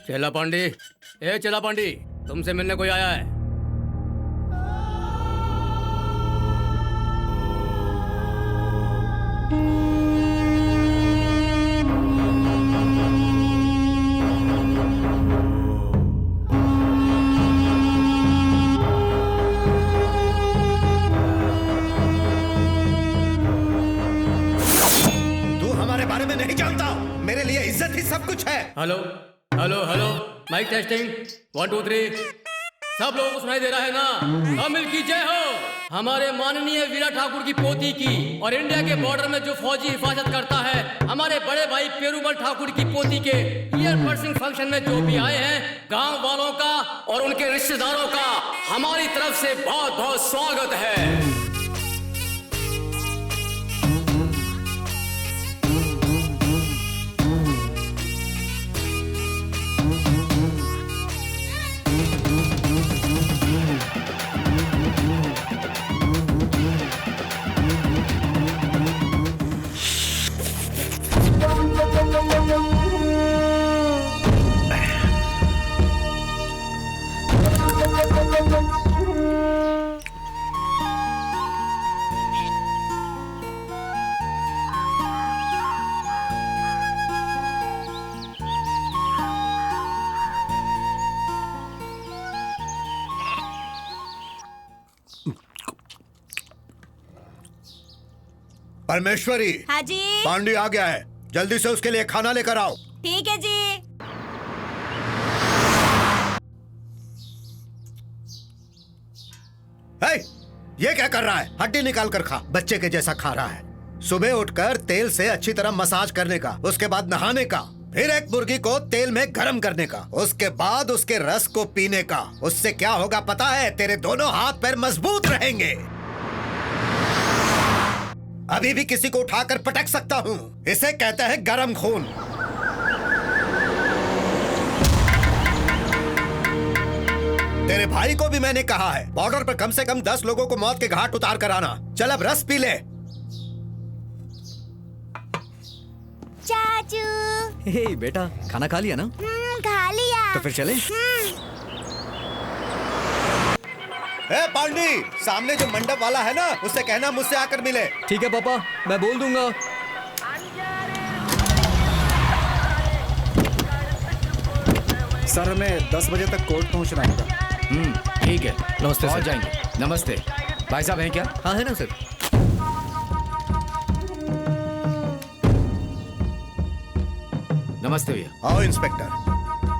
चेला पांडे, ए चेला पांडे, तुमसे मिलने कोई आया है। तू हमारे बारे में नहीं जानता। मेरे लिए इज्जत ही सब कुछ है। Hello hello hello, mike testing 1 2 3। सब लोगों को सुनाई दे रहा है ना? तमिल की जय हो। हमारे माननीय वीरा ठाकुर की पोती की और इंडिया के बॉर्डर में जो फौजी हिफाजत करता है, हमारे बड़े भाई पेरूमल ठाकुर की पोती के ईयर पर्सिंग फंक्शन में जो भी आए हैं, गांव वालों का और उनके रिश्तेदारों का हमारी तरफ से बहुत बहुत स्वागत है। परमेश्वरी। हाँ जी। पांडे आ गया है, जल्दी से उसके लिए खाना लेकर आओ। ठीक है जी। हे, ये क्या कर रहा है? हड्डी निकाल कर खा, बच्चे के जैसा खा रहा है। सुबह उठकर तेल से अच्छी तरह मसाज करने का, उसके बाद नहाने का, फिर एक मुर्गी को तेल में गरम करने का, उसके बाद उसके रस को पीने का। उससे क्या होगा पता है? तेरे दोनों हाथ पैर मजबूत रहेंगे। अभी भी किसी को उठाकर पटक सकता हूँ। इसे कहते हैं गरम खून। तेरे भाई को भी मैंने कहा है, बॉर्डर पर कम से कम 10 लोगों को मौत के घाट उतार कर आना। चल अब रस पी ले। चाचू। हे बेटा, खाना खा लिया ना? खा लिया। तो फिर चले। ए पांडी, सामने जो मंडप वाला है ना, उससे कहना मुझसे आकर मिले। ठीक है पापा, मैं बोल दूंगा। सर, हमें 10 बजे तक कोर्ट पहुंचना होगा। ठीक है, नमस्ते पहुंच सर। जाएंगे। नमस्ते भाई साहब, हैं क्या? हाँ है ना सर। नमस्ते भैया। आओ इंस्पेक्टर,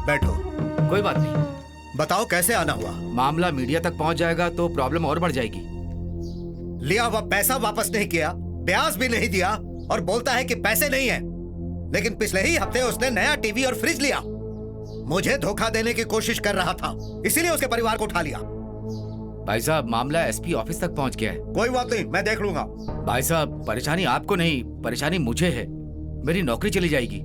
बैठो। कोई बात नहीं, बताओ कैसे आना हुआ? मामला मीडिया तक पहुंच जाएगा तो प्रॉब्लम और बढ़ जाएगी। लिया हुआ पैसा वापस नहीं किया, ब्याज भी नहीं दिया और बोलता है कि पैसे नहीं है। लेकिन पिछले ही हफ्ते उसने नया टीवी और फ्रिज लिया। मुझे धोखा देने की कोशिश कर रहा था, इसीलिए उसके परिवार को उठा लिया। भाई साहब, मामला एसपी ऑफिस तक पहुंच गया है। कोई बात नहीं, मैं देख लूंगा। भाई साहब, परेशानी आपको नहीं, परेशानी मुझे है। मेरी नौकरी चली जाएगी।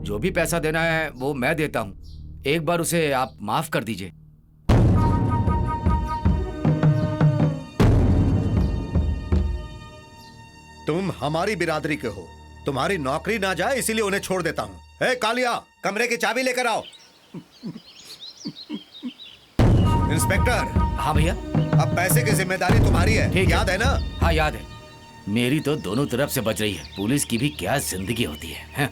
जो भी पैसा देना है वो मैं देता हूँ, एक बार उसे आप माफ कर दीजिए। तुम हमारी बिरादरी के हो, तुम्हारी नौकरी ना जाए इसीलिए उन्हें छोड़ देता हूँ। ए कालिया, कमरे की चाबी लेकर आओ। इंस्पेक्टर। हाँ भैया। अब पैसे की जिम्मेदारी तुम्हारी है, ठीक है। याद है ना? हाँ याद है। मेरी तो दोनों तरफ से बच रही है। पुलिस की भी क्या जिंदगी होती है, हैं?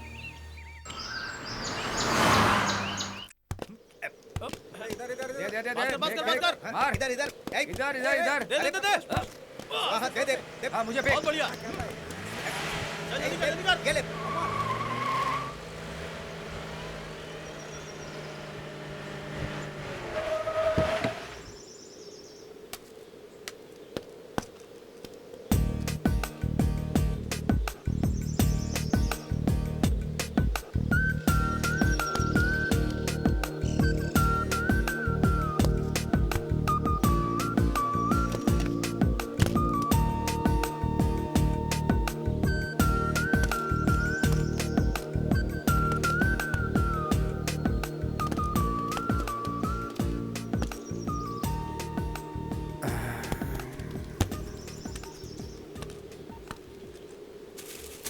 इधर इधर इधर इधर इधर। दे हाँ मुझे बहुत बढ़िया। ये ले।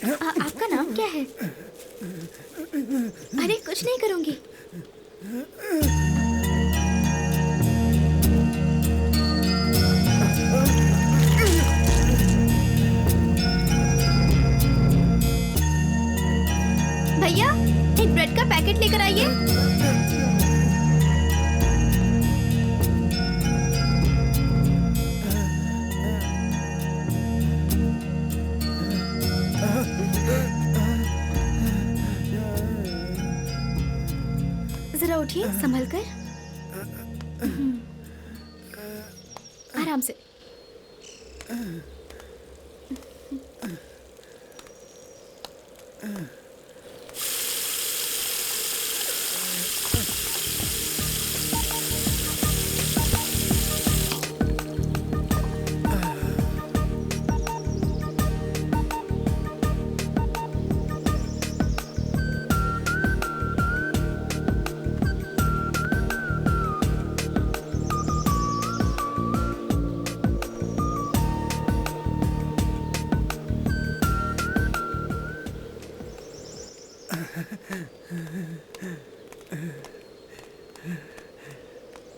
आपका नाम क्या है? अरे कुछ नहीं करूंगी। भैया एक ब्रेड का पैकेट लेकर आइए। जरा उठिए संभल कर। आराम से।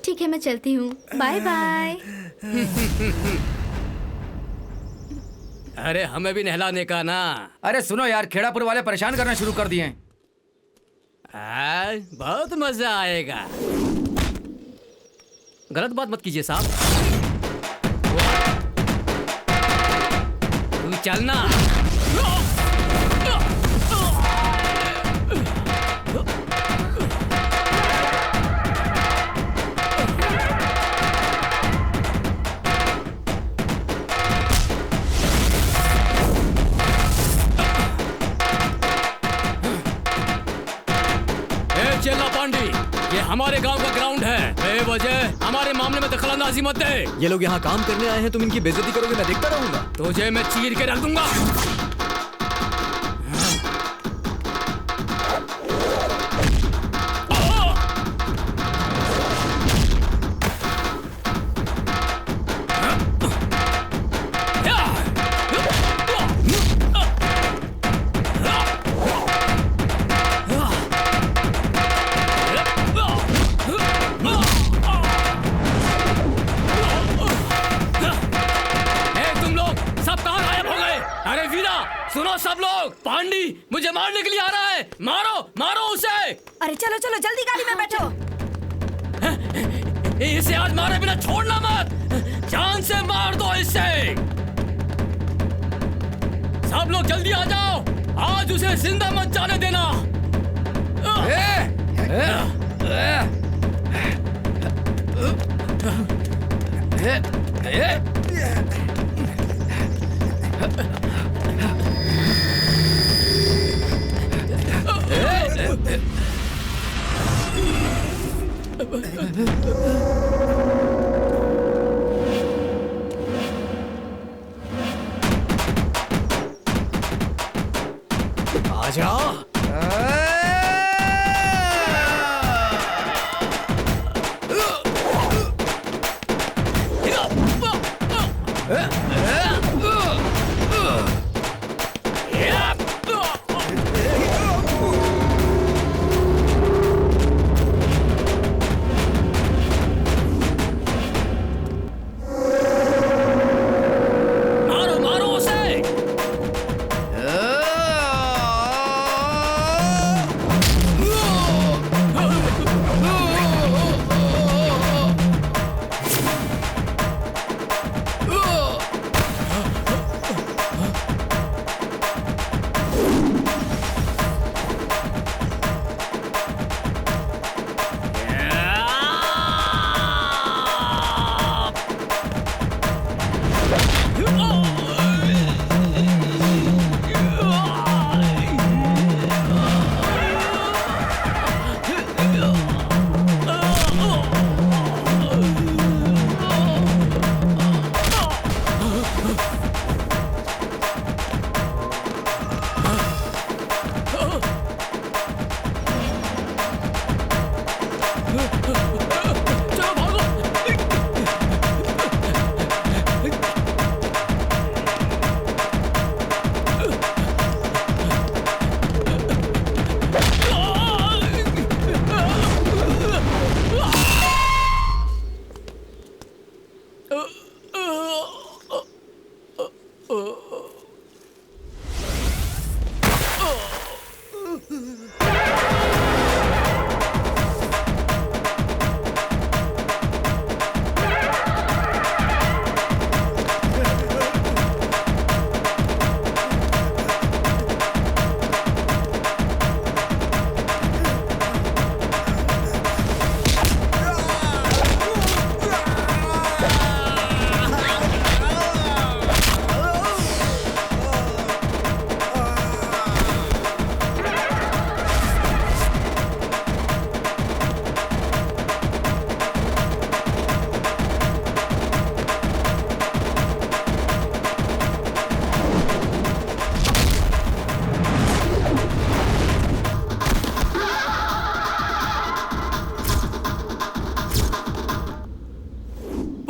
ठीक है मैं चलती हूँ। Bye bye. अरे हमें भी नहलाने का ना। अरे सुनो यार, खेड़ापुर वाले परेशान करना शुरू कर दिए हैं। बहुत मजा आएगा। गलत बात मत कीजिए साहब। तू चलना। चेला पांडी, ये हमारे गांव का ग्राउंड है। बेवजह हमारे मामले में दखलंदाजी मत दे। ये लोग यहाँ काम करने आए हैं, तुम इनकी बेइज्जती करोगे, मैं देखता रहूंगा। तुझे मैं चीर के रख दूंगा। सुनो सब लोग, पांडी मुझे मारने के लिए आ रहा है। मारो मारो उसे। अरे चलो चलो जल्दी गाड़ी में बैठो। इसे आज मारे बिना छोड़ना मत। जान से मार दो इसे। सब लोग जल्दी आ जाओ, आज उसे जिंदा मत जाने देना। आजा।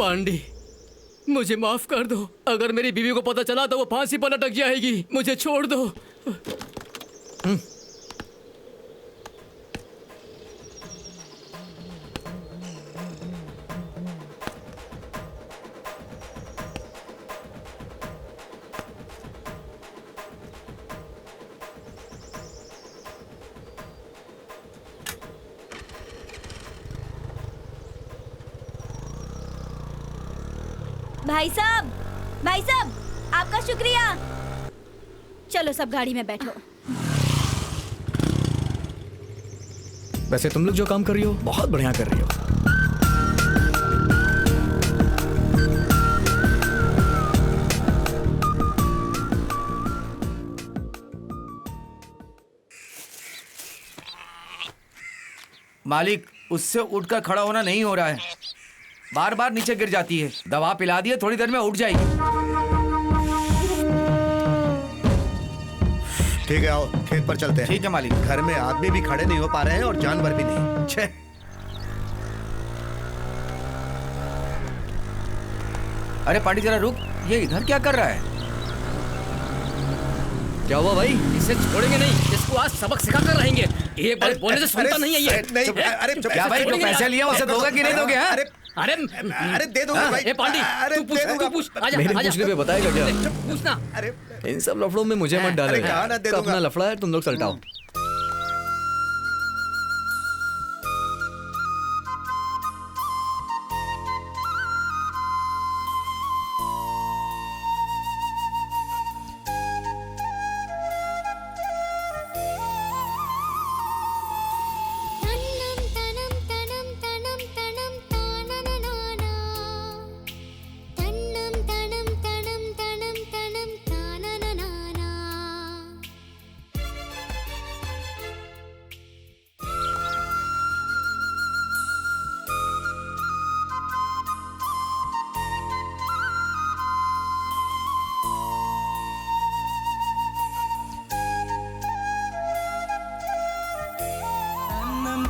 पांडे, मुझे माफ कर दो। अगर मेरी बीवी को पता चला तो वो फांसी पर लटक जाएगी। मुझे छोड़ दो। भाई साहब, आपका शुक्रिया। चलो सब गाड़ी में बैठो। वैसे तुम लोग जो काम कर रही हो बहुत बढ़िया कर रही हो। मालिक, उससे उठकर खड़ा होना नहीं हो रहा है, बार बार नीचे गिर जाती है। दवा पिला दिए, थोड़ी देर में उठ जाएगी। ठीक है, आओ खेत पर चलते हैं। ठीक है मालिक। घर में आदमी भी खड़े नहीं हो पा रहे हैं और जानवर भी नहीं। छे। अरे पांडे जरा रुक, ये इधर क्या कर रहा है? क्या हुआ भाई? इसे छोड़ेंगे नहीं, इसको आज सबक सिखा कर रहेंगे। एक बार बोलने से सुनता नहीं है ये। नहीं, अरे क्या भाई, जो पैसे लिया उसे दोगे कि नहीं दोगे? हाँ? अरे अरे दे दूंगा भाई। ए पांडे, अरे तू पूछ, दे दूंगा। तू पूछ। आजा, मेरे आजा। पूछने पे बताएगा क्या? पूछना। अरे इन सब लफड़ों में मुझे मत अरे डालेगा। कहा ना, दे का दूंगा। अपना लफड़ा है, तुम लोग सलटाओ।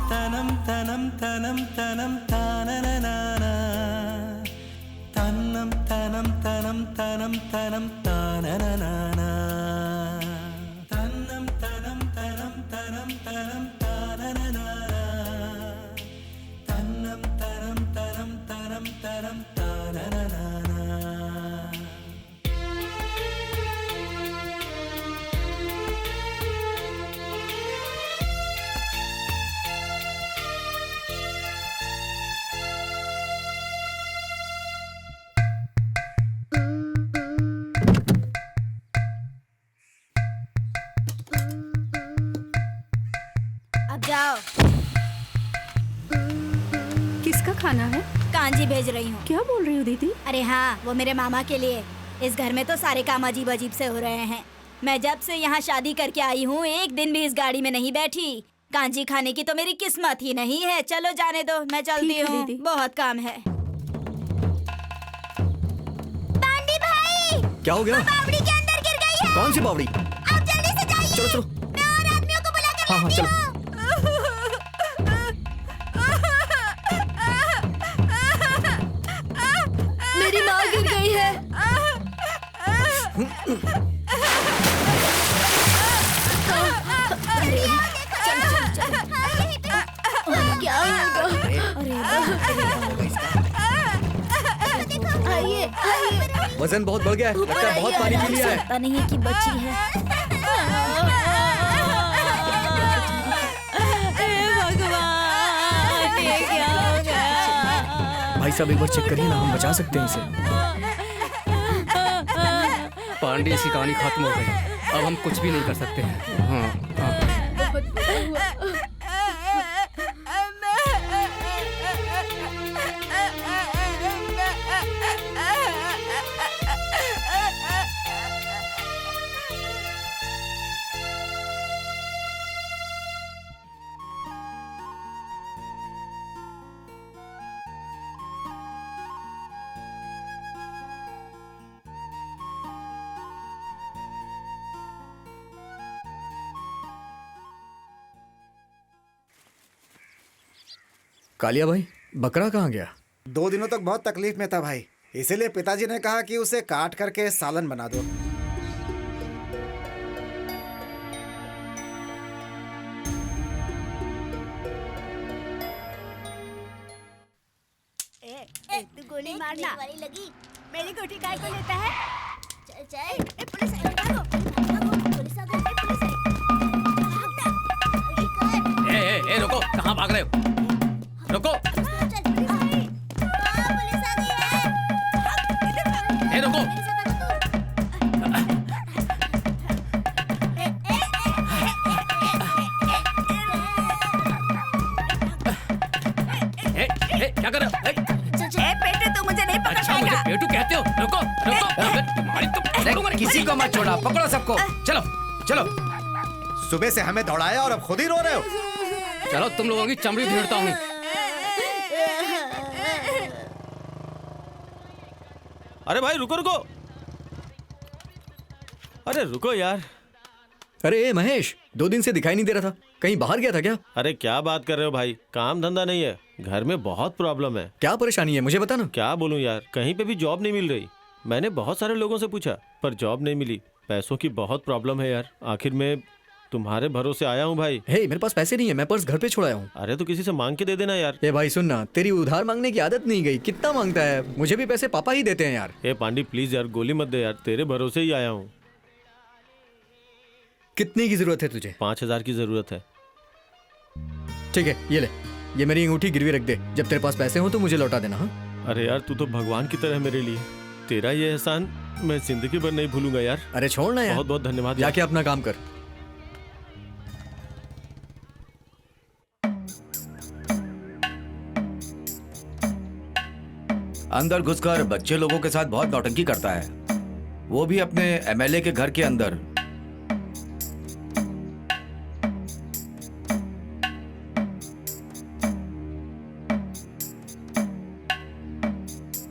തനം തനം തനം തനം താനനനാന തന്നം തനം തനം തനം തനം താനനനാന തന്നം തനം തനം തനം തനം താനനനാന തന്നം തനം തനം തനം തനം താനനനാന अब जाओ। किसका खाना है? कांजी भेज रही हूँ। क्या बोल रही हो दीदी? अरे हाँ, वो मेरे मामा के लिए। इस घर में तो सारे काम अजीब अजीब से हो रहे हैं। मैं जब से यहाँ शादी करके आई हूँ, एक दिन भी इस गाड़ी में नहीं बैठी। कांजी खाने की तो मेरी किस्मत ही नहीं है। चलो जाने दो, मैं चलती ठीक है हूँ, दीदी। बहुत काम है। पांडे भाई, क्या हो गया? बावड़ी के अंदर गिर गई है। कौन सी बावड़ी? आप जल्दी से जाइए। चलो चलो। मैं और आदमियों को बुला कर हाँ हाँ लाती चलो। हूँ। मेरी माँ गिर गई है। अरे, चल चल चल। क्या होगा? अरे आइए आइए। वजन बहुत बढ़ गया है, लगता है बहुत पानी पी लिया है। पता नहीं है कि बची है। हे भगवान, ये क्या हो गया? भाई साहब एक बार चेक करिए ना, हम बचा सकते हैं इसे। पांडे, इसकी कहानी खत्म हो गई। अब हम कुछ भी नहीं कर सकते हैं। हाँ, हाँ। कालिया भाई, बकरा कहाँ गया? 2 दिनों तक बहुत तकलीफ में था भाई, इसीलिए पिताजी ने कहा कि उसे काट करके सालन बना दो। तू गोली मारना वाली लगी। मेरी गोटी काय को लेता है? चल चल। पुलिस आई, भागो पुलिस आ गई, पुलिस आई। ए रुको, कहाँ भाग रहे हो? रुको। चल पुलिस आई। पुलिस आ गई है। ए रुको। क्या कर रहे हो? पेटू तू मुझे नहीं पकड़ अच्छा, मुझे पाएगा। पेटू कहते हो? रुको रुको, तुम्हारी तो किसी को मत छोड़ा, पकड़ो सबको। चलो चलो। सुबह से हमें दौड़ाया और अब खुद ही रो रहे हो। चलो तुम लोगों की चमड़ी ढूंढता हूँ। अरे भाई रुको रुको, अरे रुको यार। अरे ए महेश, 2 दिन से दिखाई नहीं दे रहा था, कहीं बाहर गया था क्या? अरे क्या बात कर रहे हो भाई, काम धंधा नहीं है, घर में बहुत प्रॉब्लम है। क्या परेशानी है मुझे बता ना। क्या बोलूं यार, कहीं पे भी जॉब नहीं मिल रही। मैंने बहुत सारे लोगों से पूछा पर जॉब नहीं मिली। पैसों की बहुत प्रॉब्लम है यार। आखिर में तुम्हारे भरोसे आया हूँ भाई। हे मेरे पास पैसे नहीं है, मैं पर्स घर पे छोड़ आया हूँ। अरे तो किसी से मांग के दे देना यार। ए भाई सुन ना, तेरी उधार मांगने की आदत नहीं गई, कितना मांगता है? मुझे भी पैसे पापा ही देते हैं यार। ए पांडी प्लीज यार, गोली मत दे यार, तेरे भरोसे ही आया हूँ। कितने की जरूरत है तुझे? 5000 की जरूरत है। ठीक है ये ले, ये मेरी अंगूठी गिरवी रख दे, जब तेरे पास पैसे हो तो मुझे लौटा देना। हाँ अरे यार तू तो भगवान की तरह मेरे लिए, तेरा ये एहसान मैं जिंदगी भर नहीं भूलूंगा यार। अरे छोड़ ना यार, बहुत बहुत धन्यवाद। जाके अपना काम कर। अंदर घुसकर बच्चे लोगों के साथ बहुत नौटंकी करता है, वो भी अपने एमएलए के घर के अंदर।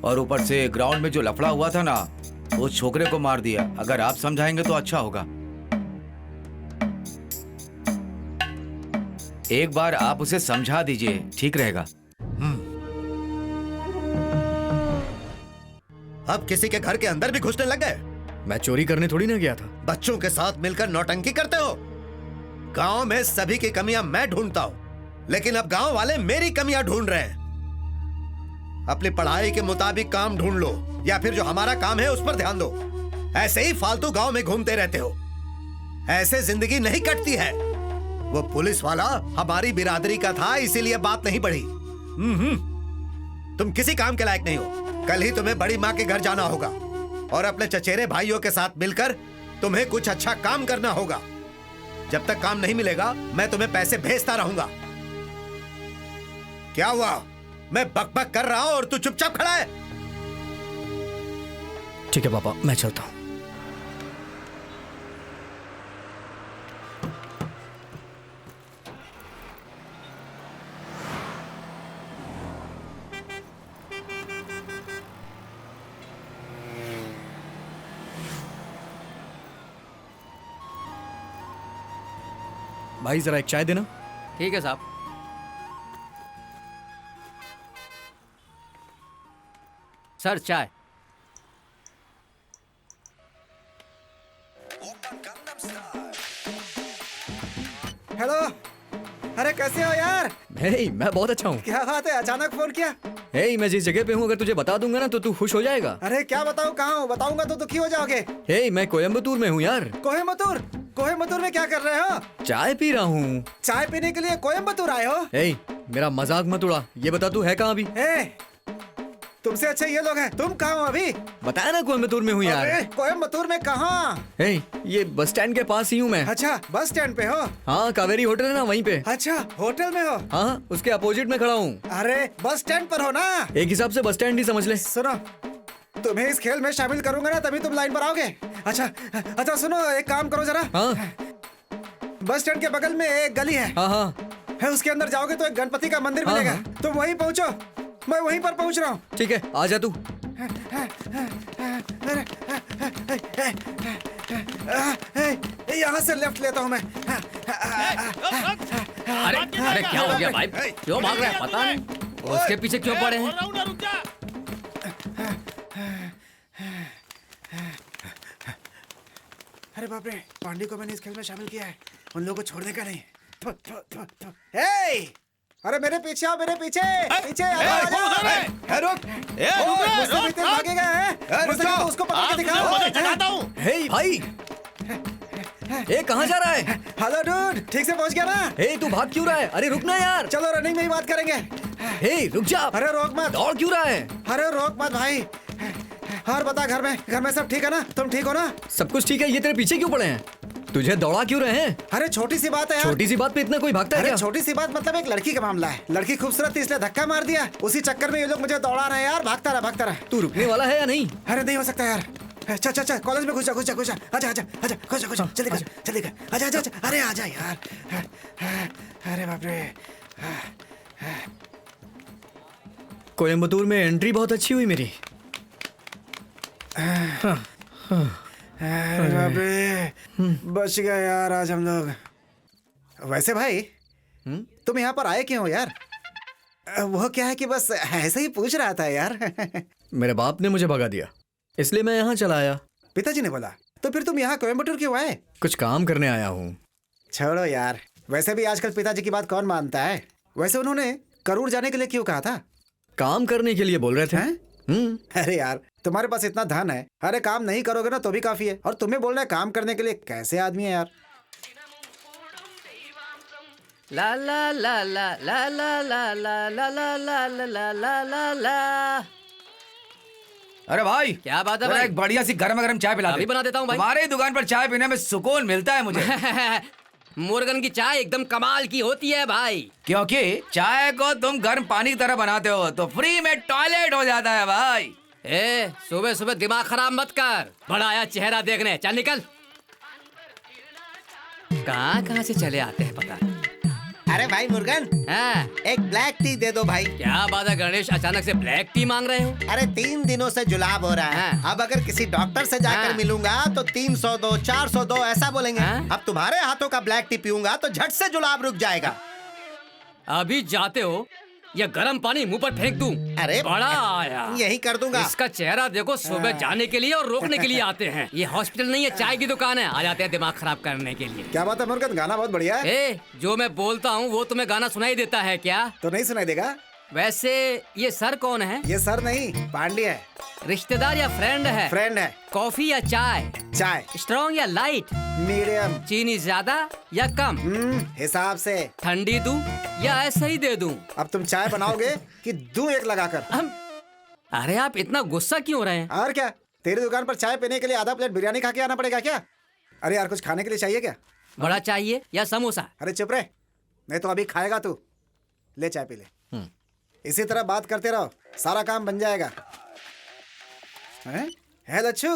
और ऊपर से ग्राउंड में जो लफड़ा हुआ था ना, उस छोकरे को मार दिया। अगर आप समझाएंगे तो अच्छा होगा। एक बार आप उसे समझा दीजिए, ठीक रहेगा। अब किसी के घर के अंदर भी घुसने लग गए। मैं चोरी करने थोड़ी ना गया था। बच्चों के साथ मिलकर नौटंकी करते हो। गांव में सभी की कमियां मैं ढूंढता हूं, लेकिन अब गांव वाले मेरी कमियां ढूंढ रहे हैं। अपनी पढ़ाई के मुताबिक काम ढूंढ लो, या फिर जो हमारा काम है उस पर ध्यान दो। ऐसे ही फालतू गांव में घूमते रहते हो, ऐसे जिंदगी नहीं कटती है। वो पुलिस वाला हमारी बिरादरी का था, इसीलिए बात नहीं बढ़ी। तुम किसी काम के लायक नहीं हो। कल ही तुम्हें बड़ी माँ के घर जाना होगा और अपने चचेरे भाइयों के साथ मिलकर तुम्हें कुछ अच्छा काम करना होगा। जब तक काम नहीं मिलेगा मैं तुम्हें पैसे भेजता रहूंगा। क्या हुआ? मैं बकबक कर रहा हूं और तू चुपचाप खड़ा है। ठीक है पापा, मैं चलता हूँ। भाई जरा एक चाय देना। ठीक है साहब। सर चाय। हेलो, अरे कैसे हो यार? हे मैं बहुत अच्छा हूँ। क्या बात है, अचानक फोन किया? हे मैं जिस जगह पे हूँ अगर तुझे बता दूंगा ना तो तू खुश हो जाएगा। अरे क्या बताऊँ, कहाँ हूँ? बताऊंगा तो दुखी हो जाओगे। हे मैं कोयम्बतूर में हूँ यार। कोयम्बतूर? कोयम्बतूर में क्या कर रहे हो? चाय पी रहा हूँ। चाय पीने के लिए कोयम्बतूर आए हो? हे मेरा मजाक मत उड़ा, ये बता तू है कहाँ अभी? तुमसे अच्छे ये लोग हैं। तुम कहाँ हो अभी? बताया ना कोयम्बतूर में हूँ यार। कोयम्बतूर में कहाँ? हे ये बस स्टैंड के पास ही हूँ मैं। अच्छा, बस स्टैंड पे हो? हाँ कावेरी होटल है ना, वहीं पे। अच्छा, होटल में हो? हाँ उसके अपोजिट में खड़ा हूँ। अरे बस स्टैंड पर हो ना? एक हिसाब से बस स्टैंड ही समझ ले। सुनो, तुम्हें इस खेल में शामिल करूंगा ना तभी तुम लाइन पर आओगे। अच्छा सुनो, एक काम करो जरा। हाँ बस स्टैंड के बगल में एक गली है। हाँ उसके अंदर जाओगे तो एक गणपति का मंदिर हाँ, मिलेगा। हाँ। तुम वहीं पहुंचो, मैं वहीं पर पहुंच रहा हूँ। ठीक है, आ जा तू। यहाँ से लेफ्ट लेता हूँ मैं। अरे अरे क्या हो गया भाई, क्यों भाग रहा है? पता नहीं। उसके पीछे क्यों पड़े हैं? अरे बाप रे, पांडे को मैंने इस खेल में शामिल किया है, उन लोगों को छोड़ने का नहीं। हे! अरे मेरे पीछे आओ, मेरे पीछे पीछे रुक मुझसे भी तेज भागेगा है? मुझसे तो उसको पकड़ के दिखाओ। हे भाई, ए कहाँ जा रहा है? हेलो डूड, ठीक से पहुंच गया ना? हे तू भाग क्यों रहा है? अरे रुक ना यार। चलो रनिंग में ही बात करेंगे। हे रुक जा। अरे रोक मत। दौड़ क्यों रहा है? अरे रोक मत भाई। और बता, घर में सब ठीक है ना? तुम ठीक हो ना? सब कुछ ठीक है, ये तेरे पीछे क्यों पड़े हैं? तुझे दौड़ा क्यों रहे हैं? अरे छोटी सी बात है यार। छोटी सी बात पे इतना कोई भागता है अरे क्या? छोटी सी बात मतलब एक लड़की का मामला है। लड़की खूबसूरत थी इसलिए धक्का मार दिया, उसी चक्कर में ये लोग मुझे दौड़ा रहे हैं यार। भागता रहा। तू रुकने वाला है या नहीं? अरे नहीं हो सकता यार। चल कॉलेज में घुस जा। आजा जल्दी कर। आजा। अरे आजा यार। अरे बाप रे। कोयम्बतूर में एंट्री बहुत अच्छी हुई मेरी। अरे बाप रे, बच गया यार आज हम लोग। वैसे भाई तुम यहाँ पर आए क्यों हो यार? वो क्या है कि बस ऐसे ही पूछ रहा था यार। मेरे बाप ने मुझे भगा दिया, इसलिए मैं यहाँ चला आया। पिताजी ने बोला? तो फिर तुम यहाँ कोयम्बटूर क्यों आए? कुछ काम करने आया हूँ। छोड़ो यार, वैसे भी आजकल पिताजी की बात कौन मानता है। वैसे उन्होंने करूर जाने के लिए क्यों कहा था? काम करने के लिए बोल रहे थे। अरे यार, तुम्हारे पास इतना धन है, अरे काम नहीं करोगे ना तो भी काफी है, और तुम्हें बोल रहे काम करने के लिए। कैसे आदमी है यार। ला ला ला ला ला ला ला ला ला ला ला ला ला ला ला। अरे भाई, क्या बात है जरा भाई? एक बढ़िया सी गरम चाय पिला दे। अभी बना देता हूँ भाई। तुम्हारी दुकान पर चाय पीने में सुकून मिलता है मुझे। मुर्गन की चाय एकदम कमाल की होती है भाई, क्योंकि चाय को तुम गर्म पानी की तरह बनाते हो तो फ्री में टॉयलेट हो जाता है भाई। ए सुबह सुबह दिमाग खराब मत कर, बड़ा आया चेहरा देखने। चल निकल। कहाँ से चले आते हैं पता। अरे भाई मुर्गन, हाँ? एक ब्लैक टी दे दो भाई। क्या बात है गणेश, अचानक से ब्लैक टी मांग रहे हो? अरे 3 दिनों से जुलाब हो रहा है। हाँ। अब अगर किसी डॉक्टर से जाकर हाँ। मिलूंगा तो 300 दो, 400 दो ऐसा बोलेंगे। हाँ। अब तुम्हारे हाथों का ब्लैक टी पीऊंगा तो झट से जुलाब रुक जाएगा। अभी जाते हो या गर्म पानी मुंह पर फेंक दूं? अरे बड़ा आया, यही कर दूंगा। इसका चेहरा देखो, सुबह जाने के लिए और रोकने के लिए आते हैं। ये हॉस्पिटल नहीं है, चाय की दुकान है। आ जाते हैं दिमाग खराब करने के लिए। क्या बात है मुर्गन, गाना बहुत बढ़िया है। ए, जो मैं बोलता हूँ वो तुम्हें गाना सुनाई देता है क्या? तो नहीं सुनाई देगा? वैसे ये सर कौन है? ये सर नहीं, पांडे है। रिश्तेदार या फ्रेंड है? फ्रेंड है। कॉफी या चाय? चाय। स्ट्रॉन्ग या लाइट? मीडियम। चीनी ज्यादा या कम? हिसाब से। ठंडी दूं या ऐसे ही दे दूं? अब तुम चाय बनाओगे कि दूं एक लगाकर? अरे आप इतना गुस्सा क्यों हो रहे हैं? और क्या, तेरी दुकान पर चाय पीने के लिए आधा प्लेट बिरयानी खा के आना पड़ेगा क्या? अरे यार, कुछ खाने के लिए चाहिए क्या? बड़ा चाहिए या समोसा? अरे चुप रहे, नहीं तो अभी खाएगा तू। ले चाय पी ले। इसी तरह बात करते रहो, सारा काम बन जाएगा। है लच्छू,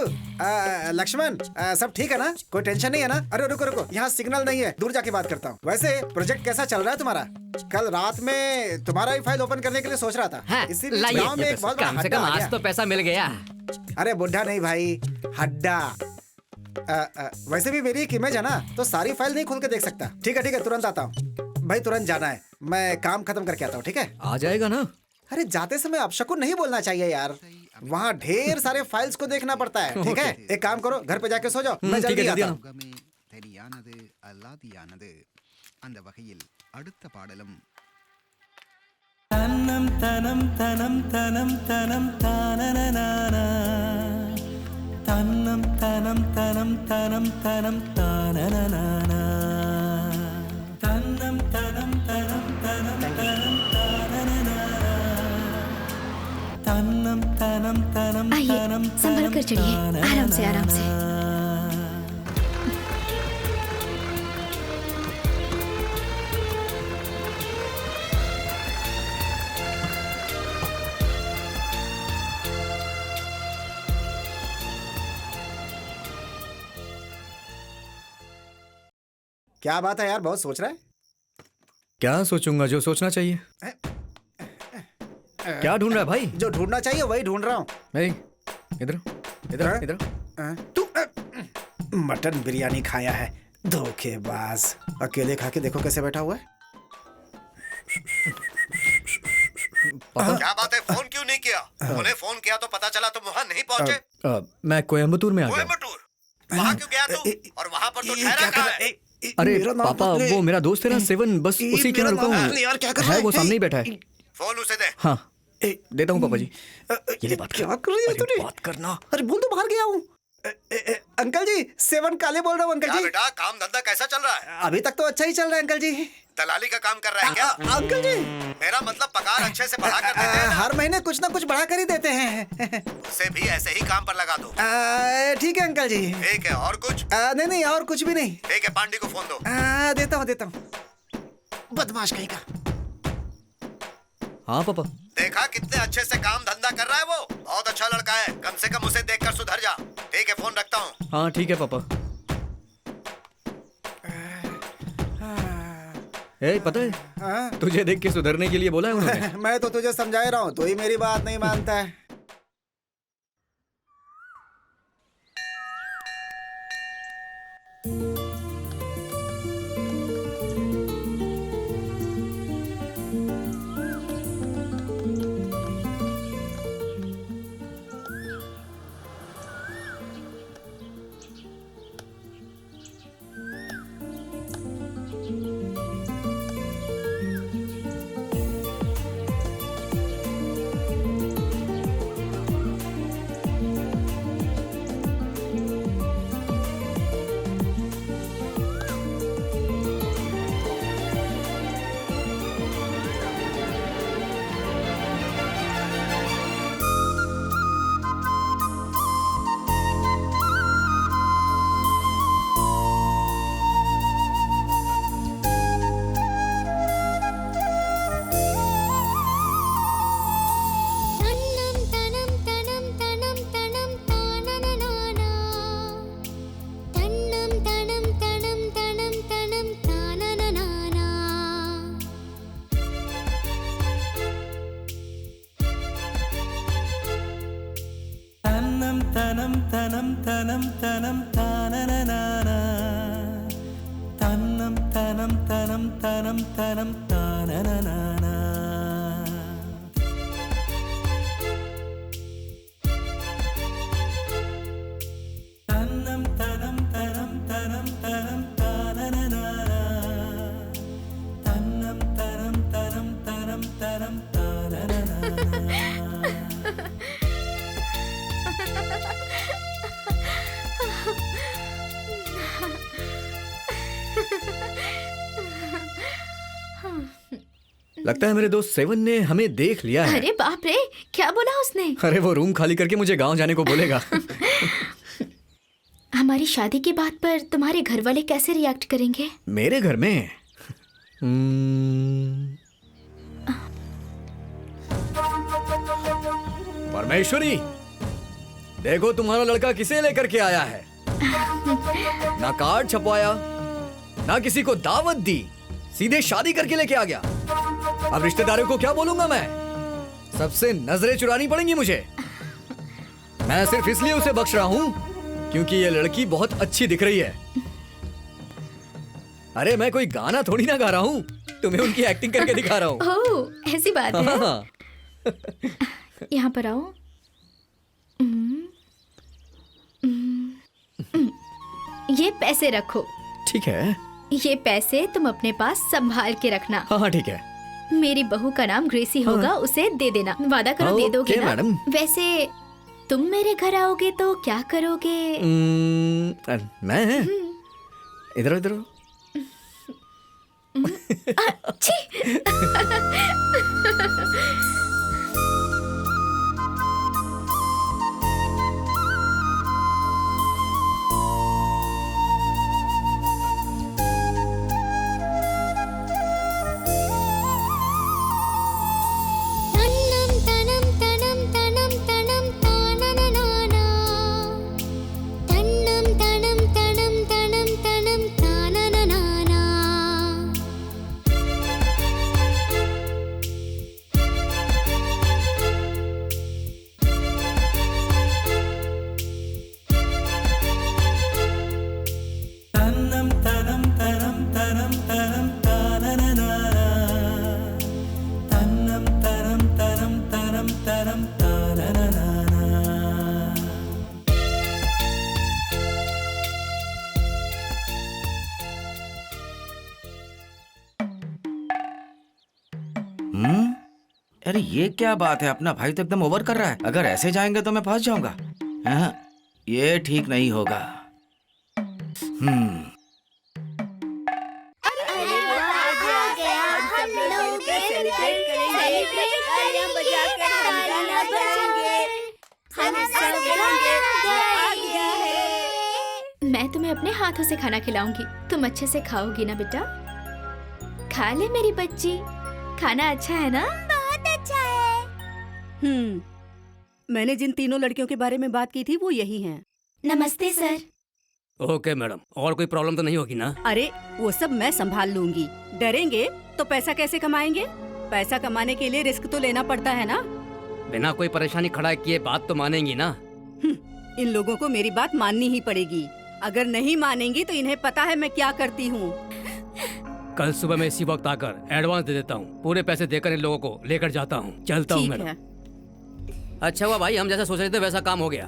लक्ष्मण, सब ठीक है ना? कोई टेंशन नहीं है ना? अरे रुको, यहाँ सिग्नल नहीं है, दूर जाके बात करता हूँ। वैसे प्रोजेक्ट कैसा चल रहा है तुम्हारा? कल रात में तुम्हारा ही फाइल ओपन करने के लिए सोच रहा था। हाँ, इसी लाइए, गांव में एक बहुत बड़ा कम से हड्डा कम आ आज गया। तो पैसा मिल गया। अरे बुढ़ा नहीं भाई, हड्डा। वैसे भी मेरी एक इमेज है ना, तो सारी फाइल नहीं खोल के देख सकता। ठीक है, तुरंत आता हूँ भाई, तुरंत जाना है। मैं काम खत्म करके आता हूँ, ठीक है? आ जाएगा ना? अरे जाते समय अपशकुन नहीं बोलना चाहिए यार, वहाँ ढेर सारे फाइल्स को देखना पड़ता है। ठीक है, एक काम करो, घर पे जाके सो जाओ, मैं ठीक है, जल्दी जल्दी आता आना। हूँ। தெரியானது அல்லாதியானது அந்த வகையில் அடுத்த பாடலும் தன்னம் தனம் தனம் தனம் தனம் தானனனானா தன்னம் தனம் தனம் தனம் தனம் தானனனானா தன்னம் தனம் தனம் தனம் தனம் தானனனானா தன்னம் தனம் தனம் आइए, தனம் संभल कर चढ़िए, आराम से आराम से। क्या बात है यार, बहुत सोच रहा है? क्या सोचूंगा, जो सोचना चाहिए। क्या ढूंढ रहा है भाई? जो ढूंढना चाहिए वही ढूंढ रहा हूँ। इधर हाँ? इधर। तू मटन बिरयानी खाया है, धोखेबाज। अकेले खा के देखो कैसे बैठा हुआ है। क्या बात है, फोन क्यों नहीं किया? उन्हें फोन किया तो पता चला तुम वहाँ नहीं पहुँचे। मैं कोयम्बटूर में आ गया। कोयम्बटूर? वहाँ क्यों गया तू? और वहाँ पर तो ठहरा कहाँ है? अरे पापा, वो मेरा दोस्त है ना सेवन, बस उसी के यहाँ रुका हूँ। है वो सामने ही बैठा है। फोन उसे दे। हाँ देता हूँ पापा जी। ये ले बात क्या कर रही है तूने? बात करना। अरे बोल तो बाहर गया हूँ। अंकल जी, सेवन काले बोल रहा हूँ अंकल जी। बेटा काम धंधा कैसा चल रहा है? अभी तक तो अच्छा ही चल रहा है अंकल जी। दलाली का काम कर रहा है क्या? अंकल जी मेरा मतलब पगार अच्छे से बढ़ा कर देते हैं ना? हर महीने कुछ ना कुछ बढ़ा कर ही देते हैं। उसे भी ऐसे ही काम पर लगा दो। ठीक है अंकल जी। ठीक है, और कुछ? नहीं और कुछ भी नहीं। ठीक है, पांडे को फोन दो। देता हूँ। बदमाश कहीं का। हाँ पापा। देखा कितने अच्छे से काम धंधा कर रहा है वो? बहुत अच्छा लड़का है, कम से कम उसे देखकर सुधर जा। ठीक है, फोन रखता हूँ। हाँ ठीक है पापा। ए, पता है तुझे देख के सुधरने के लिए बोला है उन्होंने। मैं तो तुझे समझा रहा हूँ, तो ही मेरी बात नहीं मानता है। लगता है मेरे दोस्त सेवन ने हमें देख लिया है। अरे बाप रे, क्या बोला उसने? अरे वो रूम खाली करके मुझे गांव जाने को बोलेगा। हमारी शादी की बात पर तुम्हारे घर वाले कैसे रिएक्ट करेंगे? मेरे घर में परमेश्वरी, देखो तुम्हारा लड़का किसे लेकर के आया है। ना कार्ड छपवाया, ना किसी को दावत दी, सीधे शादी करके लेके आ गया। अब रिश्तेदारों को क्या बोलूंगा मैं? सबसे नजरें चुरानी पड़ेंगी मुझे। मैं सिर्फ इसलिए उसे बख्श रहा हूं क्योंकि ये लड़की बहुत अच्छी दिख रही है। अरे मैं कोई गाना थोड़ी ना गा रहा हूँ, तुम्हें उनकी एक्टिंग करके दिखा रहा हूँ। ओह, ऐसी बात है। यहाँ पर आओ। ये पैसे रखो। ठीक है। ये पैसे तुम अपने पास संभाल के रखना। हाँ ठीक है। मेरी बहू का नाम ग्रेसी होगा, उसे दे देना। वादा करो दे दोगे ना? मैडम। वैसे तुम मेरे घर आओगे तो क्या करोगे? मैं इधर इधर। अरे ये क्या बात है, अपना भाई तो एकदम ओवर कर रहा है। अगर ऐसे जाएंगे तो मैं फंस जाऊंगा। हाँ, ये ठीक नहीं होगा। मैं तुम्हें अपने हाथों से खाना खिलाऊंगी, तुम अच्छे से खाओगी ना बेटा? खा ले मेरी बच्ची, खाना अच्छा है ना? बहुत अच्छा है। मैंने जिन तीनों लड़कियों के बारे में बात की थी वो यही हैं। नमस्ते सर। ओके मैडम, और कोई प्रॉब्लम तो नहीं होगी ना? अरे वो सब मैं संभाल लूंगी। डरेंगे तो पैसा कैसे कमाएंगे? पैसा कमाने के लिए रिस्क तो लेना पड़ता है ना। बिना कोई परेशानी खड़ा किए बात तो मानेंगी ना? इन लोगों को मेरी बात माननी ही पड़ेगी। अगर नहीं मानेंगी तो इन्हें पता है मैं क्या करती हूँ। कल सुबह मैं इसी वक्त आकर एडवांस दे देता हूँ। पूरे पैसे देकर इन लोगों को लेकर जाता हूँ। चलता हूँ ठीक मैडम। है। अच्छा हुआ भाई, हम जैसा सोच रहे थे वैसा काम हो गया।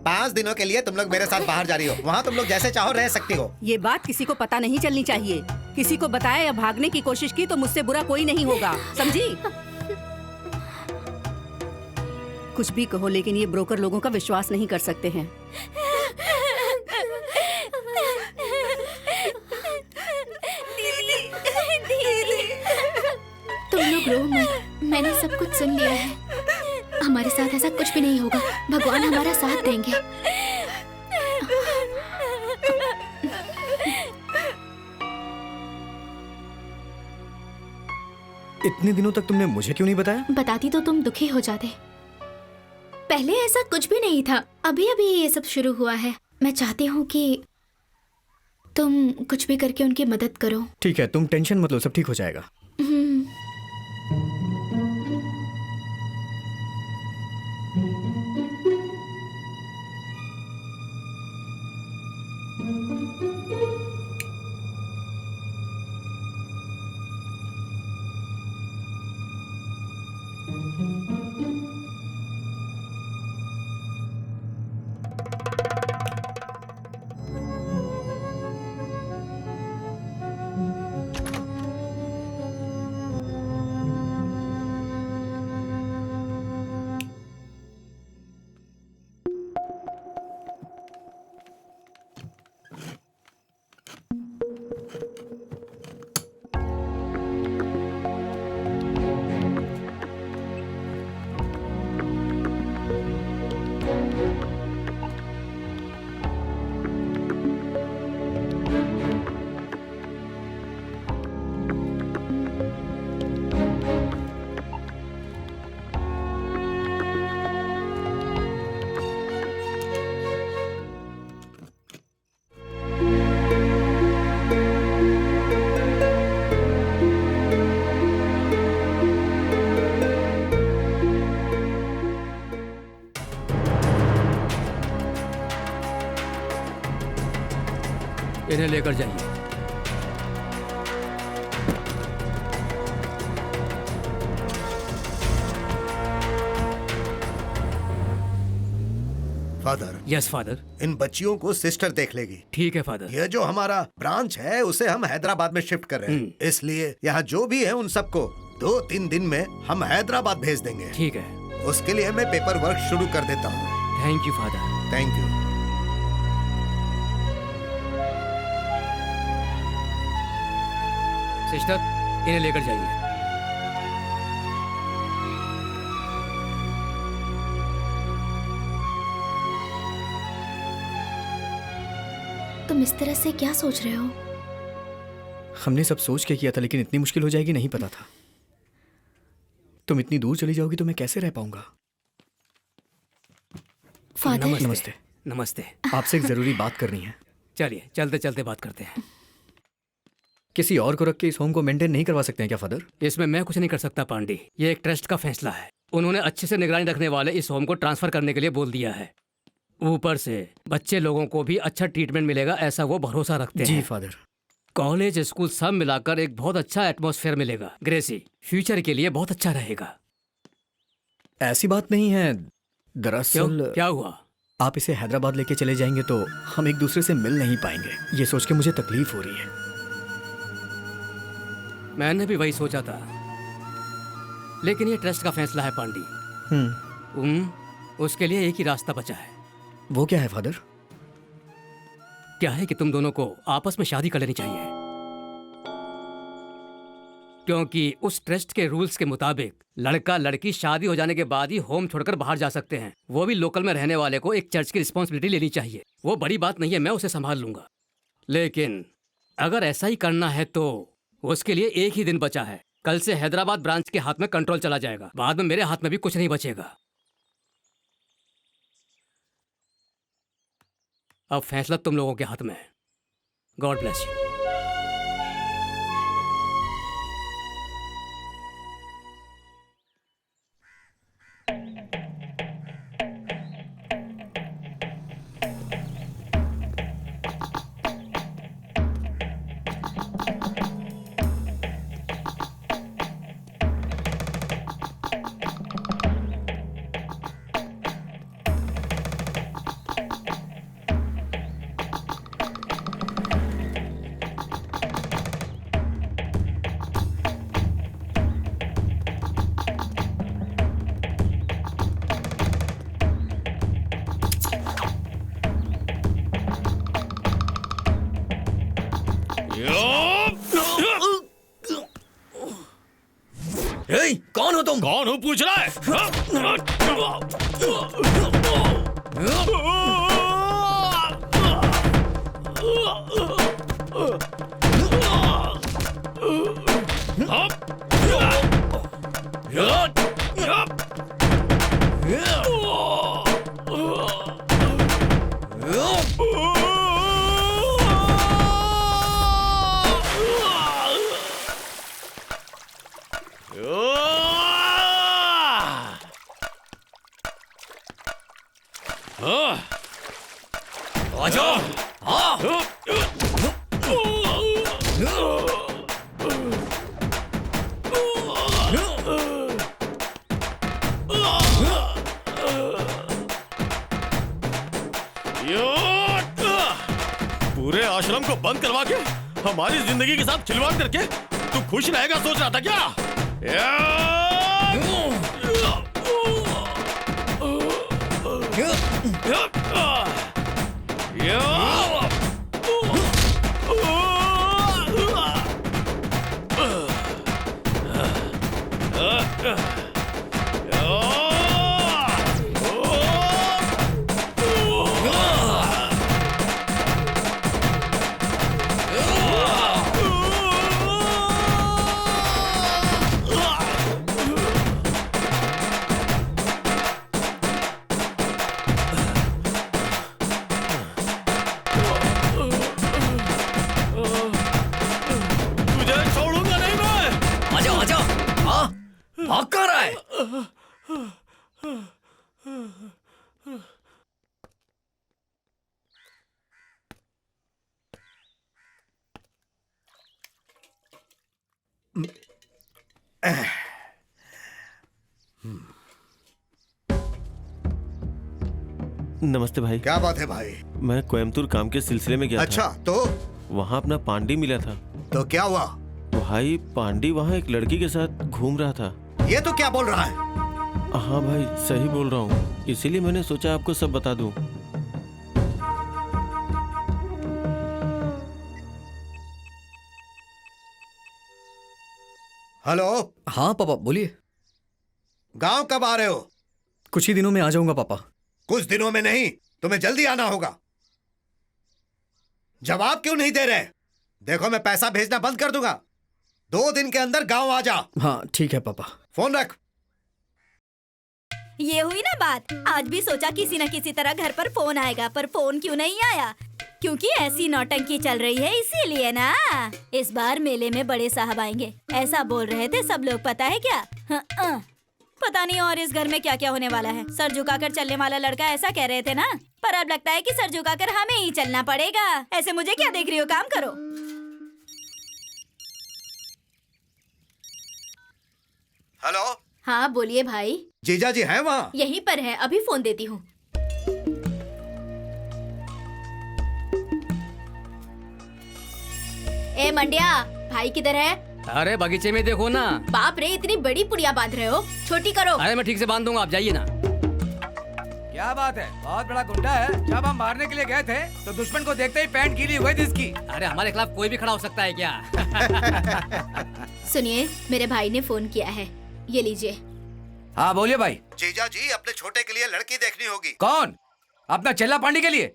5 दिनों के लिए तुम लोग मेरे साथ बाहर जा रही हो। वहाँ तुम लोग जैसे चाहो रह सकती हो। ये बात किसी को पता नहीं चलनी चाहिए। किसी को बताया या भागने की कोशिश की तो मुझसे बुरा कोई नहीं होगा, समझी? कुछ भी कहो लेकिन ये ब्रोकर लोगों का विश्वास नहीं कर सकते हैं। तुम लोग रो मत, मैंने सब कुछ सुन लिया है। हमारे साथ ऐसा कुछ भी नहीं होगा, भगवान हमारा साथ देंगे। इतने दिनों तक तुमने मुझे क्यों नहीं बताया? बताती तो तुम दुखी हो जाते। पहले ऐसा कुछ भी नहीं था, अभी अभी ये सब शुरू हुआ है। मैं चाहती हूँ कि तुम कुछ भी करके उनकी मदद करो। ठीक है, तुम टेंशन मत लो, सब ठीक हो जाएगा। इन्हें लेकर जाइए। फादर। Yes father. इन बच्चियों को सिस्टर देख लेगी। ठीक है फादर। ये जो हमारा ब्रांच है उसे हम हैदराबाद में शिफ्ट कर रहे हैं, इसलिए यहाँ जो भी है उन सबको 2-3 दिन में हम हैदराबाद भेज देंगे। ठीक है। उसके लिए मैं पेपर वर्क शुरू कर देता हूँ। Thank you father. Thank you. Sister, इन्हें लेकर जाइए। तुम इस तरह से क्या सोच रहे हो? हमने सब सोच के किया था, लेकिन इतनी मुश्किल हो जाएगी नहीं पता था। तुम इतनी दूर चली जाओगी तो मैं कैसे रह पाऊंगा? फादर। नमस्ते। नमस्ते। आपसे एक जरूरी बात करनी है। चलिए, चलते चलते बात करते हैं। किसी और को रख के इस होम को मेंटेन नहीं करवा सकते हैं क्या फादर? इसमें मैं कुछ नहीं कर सकता पांडे, ये एक ट्रस्ट का फैसला है। उन्होंने अच्छे से निगरानी रखने वाले इस होम को ट्रांसफर करने के लिए बोल दिया है। ऊपर से बच्चे लोगों को भी अच्छा ट्रीटमेंट मिलेगा, ऐसा वो भरोसा रखते हैं। जी फादर। कॉलेज स्कूल सब मिलाकर एक बहुत अच्छा एटमॉस्फेयर मिलेगा। ग्रेसी फ्यूचर के लिए बहुत अच्छा रहेगा। ऐसी बात नहीं है, दरअसल क्या हुआ? आप इसे हैदराबाद लेके चले जाएंगे तो हम एक दूसरे से मिल नहीं पाएंगे। ये सोच के मुझे तकलीफ हो रही है। मैंने भी वही सोचा था, लेकिन ये ट्रस्ट का फैसला है पांडी। उसके लिए एक ही रास्ता बचा है। वो क्या है फादर? क्या है कि तुम दोनों को आपस में शादी कर लेनी चाहिए, क्योंकि उस ट्रस्ट के रूल्स के मुताबिक लड़का लड़की शादी हो जाने के बाद ही होम छोड़कर बाहर जा सकते हैं। वो भी लोकल में रहने वाले को एक चर्च की रिस्पॉन्सिबिलिटी लेनी चाहिए। वो बड़ी बात नहीं है, मैं उसे संभाल लूंगा। लेकिन अगर ऐसा ही करना है तो उसके लिए एक ही दिन बचा है। कल से हैदराबाद ब्रांच के हाथ में कंट्रोल चला जाएगा, बाद में मेरे हाथ में भी कुछ नहीं बचेगा। अब फैसला तुम लोगों के हाथ में है। God bless you. कौन हो तुम? कौन हो पूछ रहा है? पूरे आश्रम को बंद करवा के हमारी जिंदगी के साथ खिलवाड़ करके तू खुश रहेगा सोच रहा था क्या? नमस्ते भाई। क्या बात है भाई? मैं कोयम्बतूर काम के सिलसिले में गया अच्छा, था। तो वहाँ अपना पांडी मिला था। तो क्या हुआ? भाई पांडी वहाँ एक लड़की के साथ घूम रहा था। ये तो क्या बोल रहा है? हाँ भाई सही बोल रहा हूँ, इसीलिए मैंने सोचा आपको सब बता दूं। हेलो। हाँ पापा बोलिए। गांव कब आ रहे हो? कुछ ही दिनों में आ जाऊंगा पापा। कुछ दिनों में नहीं, तुम्हें जल्दी आना होगा। जवाब क्यों नहीं दे रहे? देखो मैं पैसा भेजना बंद कर दूंगा। 2 दिन के अंदर गांव आ जा। हाँ ठीक है पापा। फोन रख। ये हुई ना बात। आज भी सोचा किसी न किसी तरह घर पर फोन आएगा, पर फोन क्यों नहीं आया? क्योंकि ऐसी नौटंकी चल रही है, इसीलिए ना। इस बार मेले में बड़े साहब आएंगे, ऐसा बोल रहे थे सब लोग। पता है क्या? पता नहीं और इस घर में क्या क्या होने वाला है। सर झुकाकर चलने वाला लड़का ऐसा कह रहे थे ना, पर अब लगता है कि सर झुकाकर हमें ही चलना पड़ेगा। ऐसे मुझे क्या देख रही हो, काम करो। हेलो। हाँ बोलिए भाई। जीजा जी हैं वहाँ? यहीं पर है, अभी फोन देती हूँ। ए मंडिया, भाई किधर है? अरे बगीचे में देखो ना। बाप रे, इतनी बड़ी पुड़िया बांध रहे हो, छोटी करो। अरे मैं ठीक से बांध दूंगा, आप जाइए ना। क्या बात है, बहुत बड़ा गुंडा है। जब हम मारने के लिए गए थे तो दुश्मन को देखते ही पैंट गीली हुई थी इसकी। अरे हमारे खिलाफ कोई भी खड़ा हो सकता है क्या? सुनिए, मेरे भाई ने फोन किया है, ये लीजिए। हाँ बोलिए भाई। जीजा जी, अपने छोटे के लिए लड़की देखनी होगी। कौन? अपना चेला पांडी के लिए?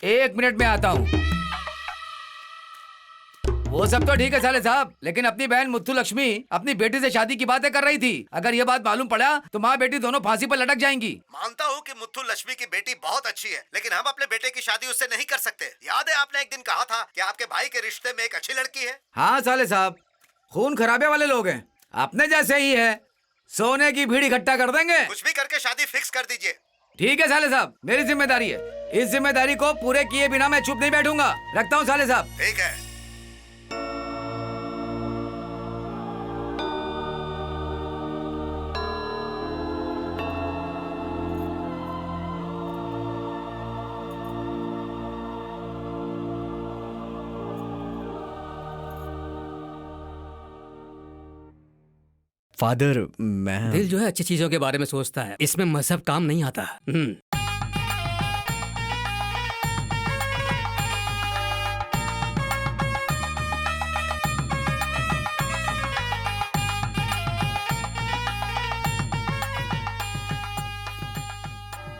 1 मिनट में आता हूँ। वो सब तो ठीक है साले साहब, लेकिन अपनी बहन मुत्थु लक्ष्मी अपनी बेटी से शादी की बातें कर रही थी। अगर ये बात मालूम पड़ा तो माँ बेटी दोनों फांसी पर लटक जाएंगी। मानता हूँ कि मुत्थु लक्ष्मी की बेटी बहुत अच्छी है, लेकिन हम अपने बेटे की शादी उससे नहीं कर सकते। याद है आपने एक दिन कहा था कि आपके भाई के रिश्ते में एक अच्छी लड़की है। हाँ साले साहब, खून खराबे वाले लोग हैं, अपने जैसे ही है। सोने की भीड़ इकट्ठा कर देंगे। कुछ भी करके शादी फिक्स कर दीजिए। ठीक है साले साहब, मेरी जिम्मेदारी है। इस जिम्मेदारी को पूरे किए बिना मैं चुप नहीं बैठूंगा। रखता हूँ साले साहब। ठीक है। फादर, मैं दिल जो है अच्छी चीजों के बारे में सोचता है, इसमें मजहब काम नहीं आता।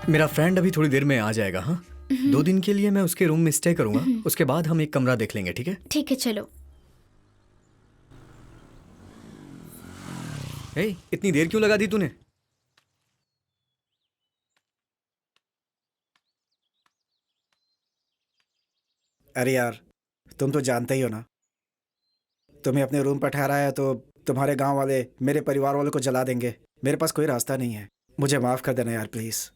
मेरा फ्रेंड अभी थोड़ी देर में आ जाएगा। हाँ, 2 दिन के लिए मैं उसके रूम में स्टे करूंगा। उसके बाद हम एक कमरा देख लेंगे, ठीक है? ठीक है, चलो। ए, इतनी देर क्यों लगा दी तूने? अरे यार, तुम तो जानते ही हो ना, तुम्हें अपने रूम पर ठहराया है तो तुम्हारे गांव वाले मेरे परिवार वालों को जला देंगे। मेरे पास कोई रास्ता नहीं है, मुझे माफ कर देना यार प्लीज।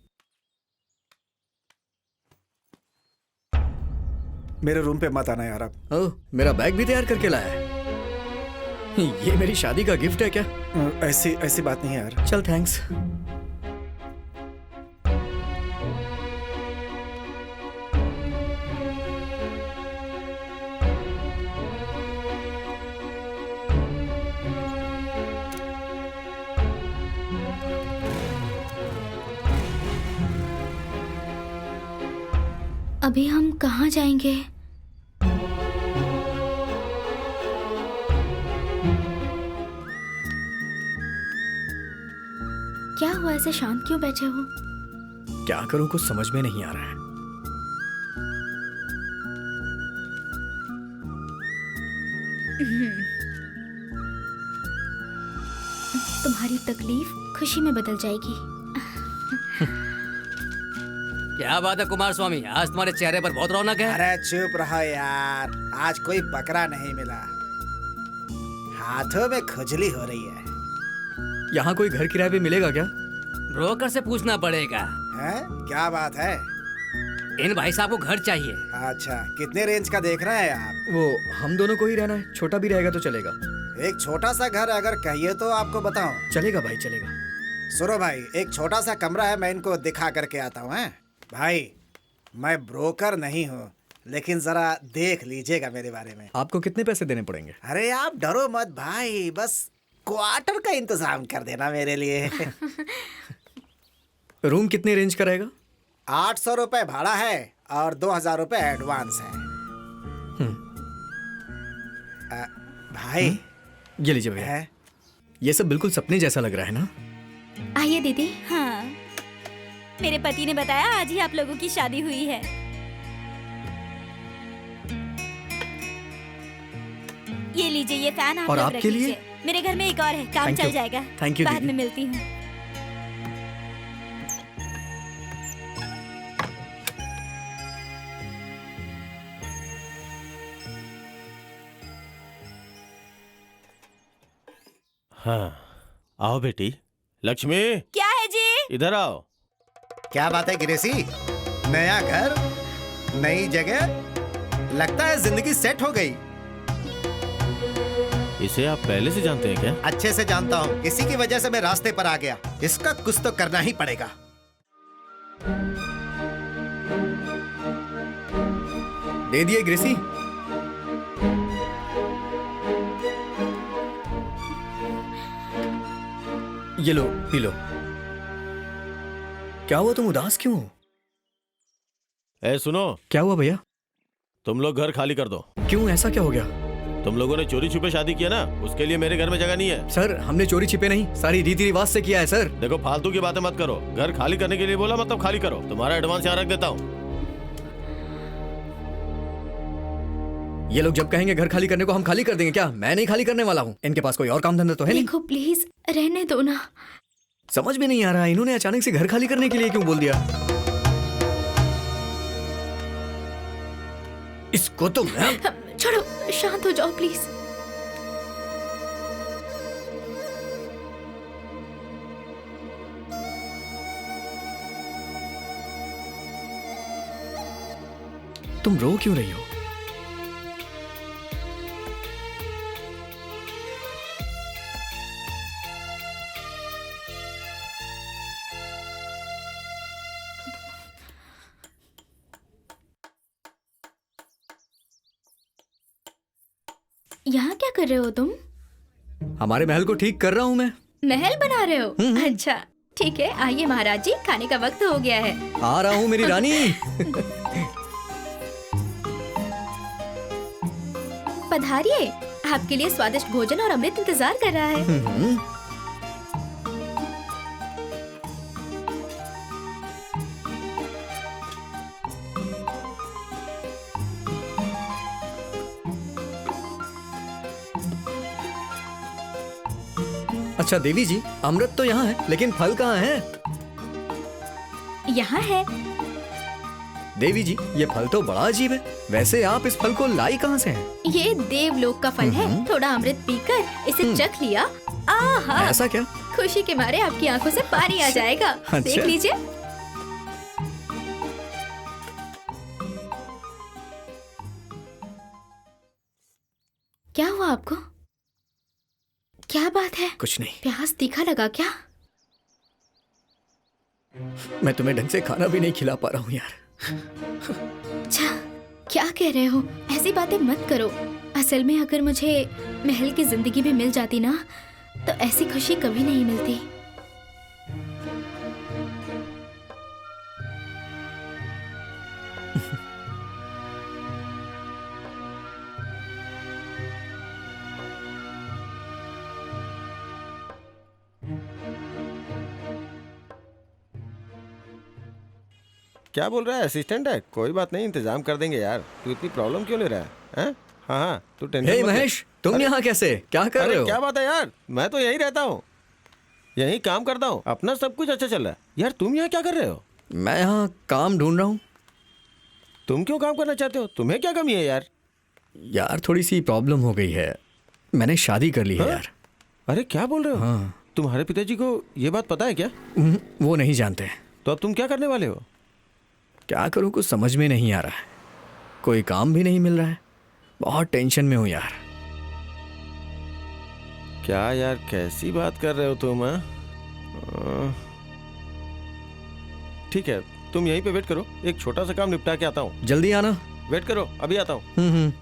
मेरे रूम पे मत आना यार अब। ओह, मेरा बैग भी तैयार करके लाया है। ये मेरी शादी का गिफ्ट है क्या? ऐसी बात नहीं है यार। चल, थैंक्स। अभी हम कहाँ जाएंगे? क्या हुआ, ऐसे शांत क्यों बैठे हो? क्या करूं, कुछ समझ में नहीं आ रहा है। तुम्हारी तकलीफ खुशी में बदल जाएगी। क्या बात है कुमार स्वामी, आज तुम्हारे चेहरे पर बहुत रौनक है। अरे चुप रहो यार, आज कोई बकरा नहीं मिला, हाथों में खुजली हो रही है। यहाँ कोई घर किराए पे मिलेगा क्या? ब्रोकर से पूछना पड़ेगा। है? क्या बात है? इन भाई साहब को घर चाहिए। अच्छा, कितने रेंज का देख रहे हैं आप? वो हम दोनों को ही रहना है, छोटा भी रहेगा तो चलेगा। एक छोटा सा घर अगर कहिए तो आपको बताऊं। चलेगा भाई, चलेगा। सुनो भाई, एक छोटा सा कमरा है, मैं इनको दिखा करके आता हूँ। भाई, मैं ब्रोकर नहीं हूँ, लेकिन जरा देख लीजिएगा मेरे बारे में। आपको कितने पैसे देने पड़ेंगे? अरे आप डरो मत भाई, बस क्वार्टर का इंतजाम कर देना मेरे लिए। रूम कितने रेंज का रहेगा? 800 रुपए भाड़ा है और 2000 रुपए एडवांस है। भाई, ये लीजिए भैया। ये सब बिल्कुल सपने जैसा लग रहा है ना? आइए दीदी। हाँ, मेरे पति ने बताया आज ही आप लोगों की शादी हुई है। ये लीजिए, ये फैन आप और लोग आपके रख लिए? लीजिए। मेरे घर में एक और है, काम Thank चल you. जाएगा। Thank you, बाद दीदी। में मिलती हूँ। हाँ, आओ बेटी। लक्ष्मी, क्या है जी? इधर आओ। क्या बात है गिरेसी, नया घर, नई जगह, लगता है जिंदगी सेट हो गई। इसे आप पहले से जानते हैं क्या? अच्छे से जानता हूँ, इसी की वजह से मैं रास्ते पर आ गया। इसका कुछ तो करना ही पड़ेगा। दे दिए ग्रेसी। ये लो पी लो। क्या हुआ, तुम उदास क्यों हो? ए सुनो, क्या हुआ भैया? तुम लोग घर खाली कर दो। क्यों, ऐसा क्या हो गया? तुम लोगों ने चोरी छुपे शादी किया ना, उसके लिए मेरे घर में जगह नहीं है। सर हमने चोरी छिपे नहीं, सारी रीति रिवाज से किया है सर। देखो फालतू की बातें मत करो। घर खाली करने के लिए बोला मतलब खाली करो। तुम्हारा एडवांस यहाँ रख देता हूँ। ये लोग जब कहेंगे घर खाली करने को हम खाली कर देंगे क्या? मैं नहीं खाली करने वाला हूँ। इनके पास कोई और काम धंधा तो है नहीं। देखो प्लीज रहने दो ना। समझ में नहीं आ रहा इन्होंने अचानक से घर खाली करने के लिए क्यों बोल दिया। इसको तो मैं छोड़ो, शांत हो जाओ प्लीज। तुम रो क्यों रही हो? यहाँ क्या कर रहे हो तुम? हमारे महल को ठीक कर रहा हूँ मैं। महल बना रहे हो? अच्छा ठीक है, आइए महाराज जी, खाने का वक्त हो गया है। आ रहा हूँ मेरी रानी। पधारिए, आपके लिए स्वादिष्ट भोजन और अमृत इंतजार कर रहा है। अच्छा देवी जी, अमृत तो यहाँ है, लेकिन फल कहाँ है? यहाँ है। देवी जी, ये फल तो बड़ा अजीब है। वैसे आप इस फल को लाई कहाँ से हैं? ये देवलोक का फल है। थोड़ा अमृत पीकर इसे चख लिया, आहा, ऐसा क्या? खुशी के मारे आपकी आंखों से पानी आ जाएगा। देख लीजिए। क्या हुआ आपको? क्या बात है? कुछ नहीं। प्याज तीखा लगा क्या? मैं तुम्हें ढंग से खाना भी नहीं खिला पा रहा हूँ यार। अच्छा, क्या कह रहे हो? ऐसी बातें मत करो। असल में अगर मुझे महल की जिंदगी भी मिल जाती ना, तो ऐसी खुशी कभी नहीं मिलती। क्या बोल रहा है? असिस्टेंट है? कोई बात नहीं, इंतजाम कर देंगे यार। तू इतनी प्रॉब्लम क्यों ले रहा है? हैं? हाँ हाँ, तू टेंशन हे मत ले। महेश, तुम यहाँ कैसे? क्या कर रहे हो? क्या बात है यार, मैं तो यहीं रहता हूँ, यहीं काम करता हूँ, अपना सब कुछ अच्छा चल रहा है। यार तुम यहाँ क्या कर रहे हो? मैं यहाँ काम ढूंढ रहा हूँ। तुम क्यों काम करना चाहते हो? तुम्हें क्या कमी है यार? यार थोड़ी सी प्रॉब्लम हो गई है, मैंने शादी कर ली है यार। अरे क्या बोल रहे हो? हाँ। तुम्हारे पिताजी को ये बात पता है क्या? वो नहीं जानते। तो अब तुम क्या करने वाले हो? क्या करूँ, कुछ समझ में नहीं आ रहा है। कोई काम भी नहीं मिल रहा है, बहुत टेंशन में हूँ यार। क्या यार, कैसी बात कर रहे हो तुम? हाँ? ठीक है, तुम यहीं पे वेट करो, एक छोटा सा काम निपटा के आता हूँ। जल्दी आना। वेट करो, अभी आता हूँ।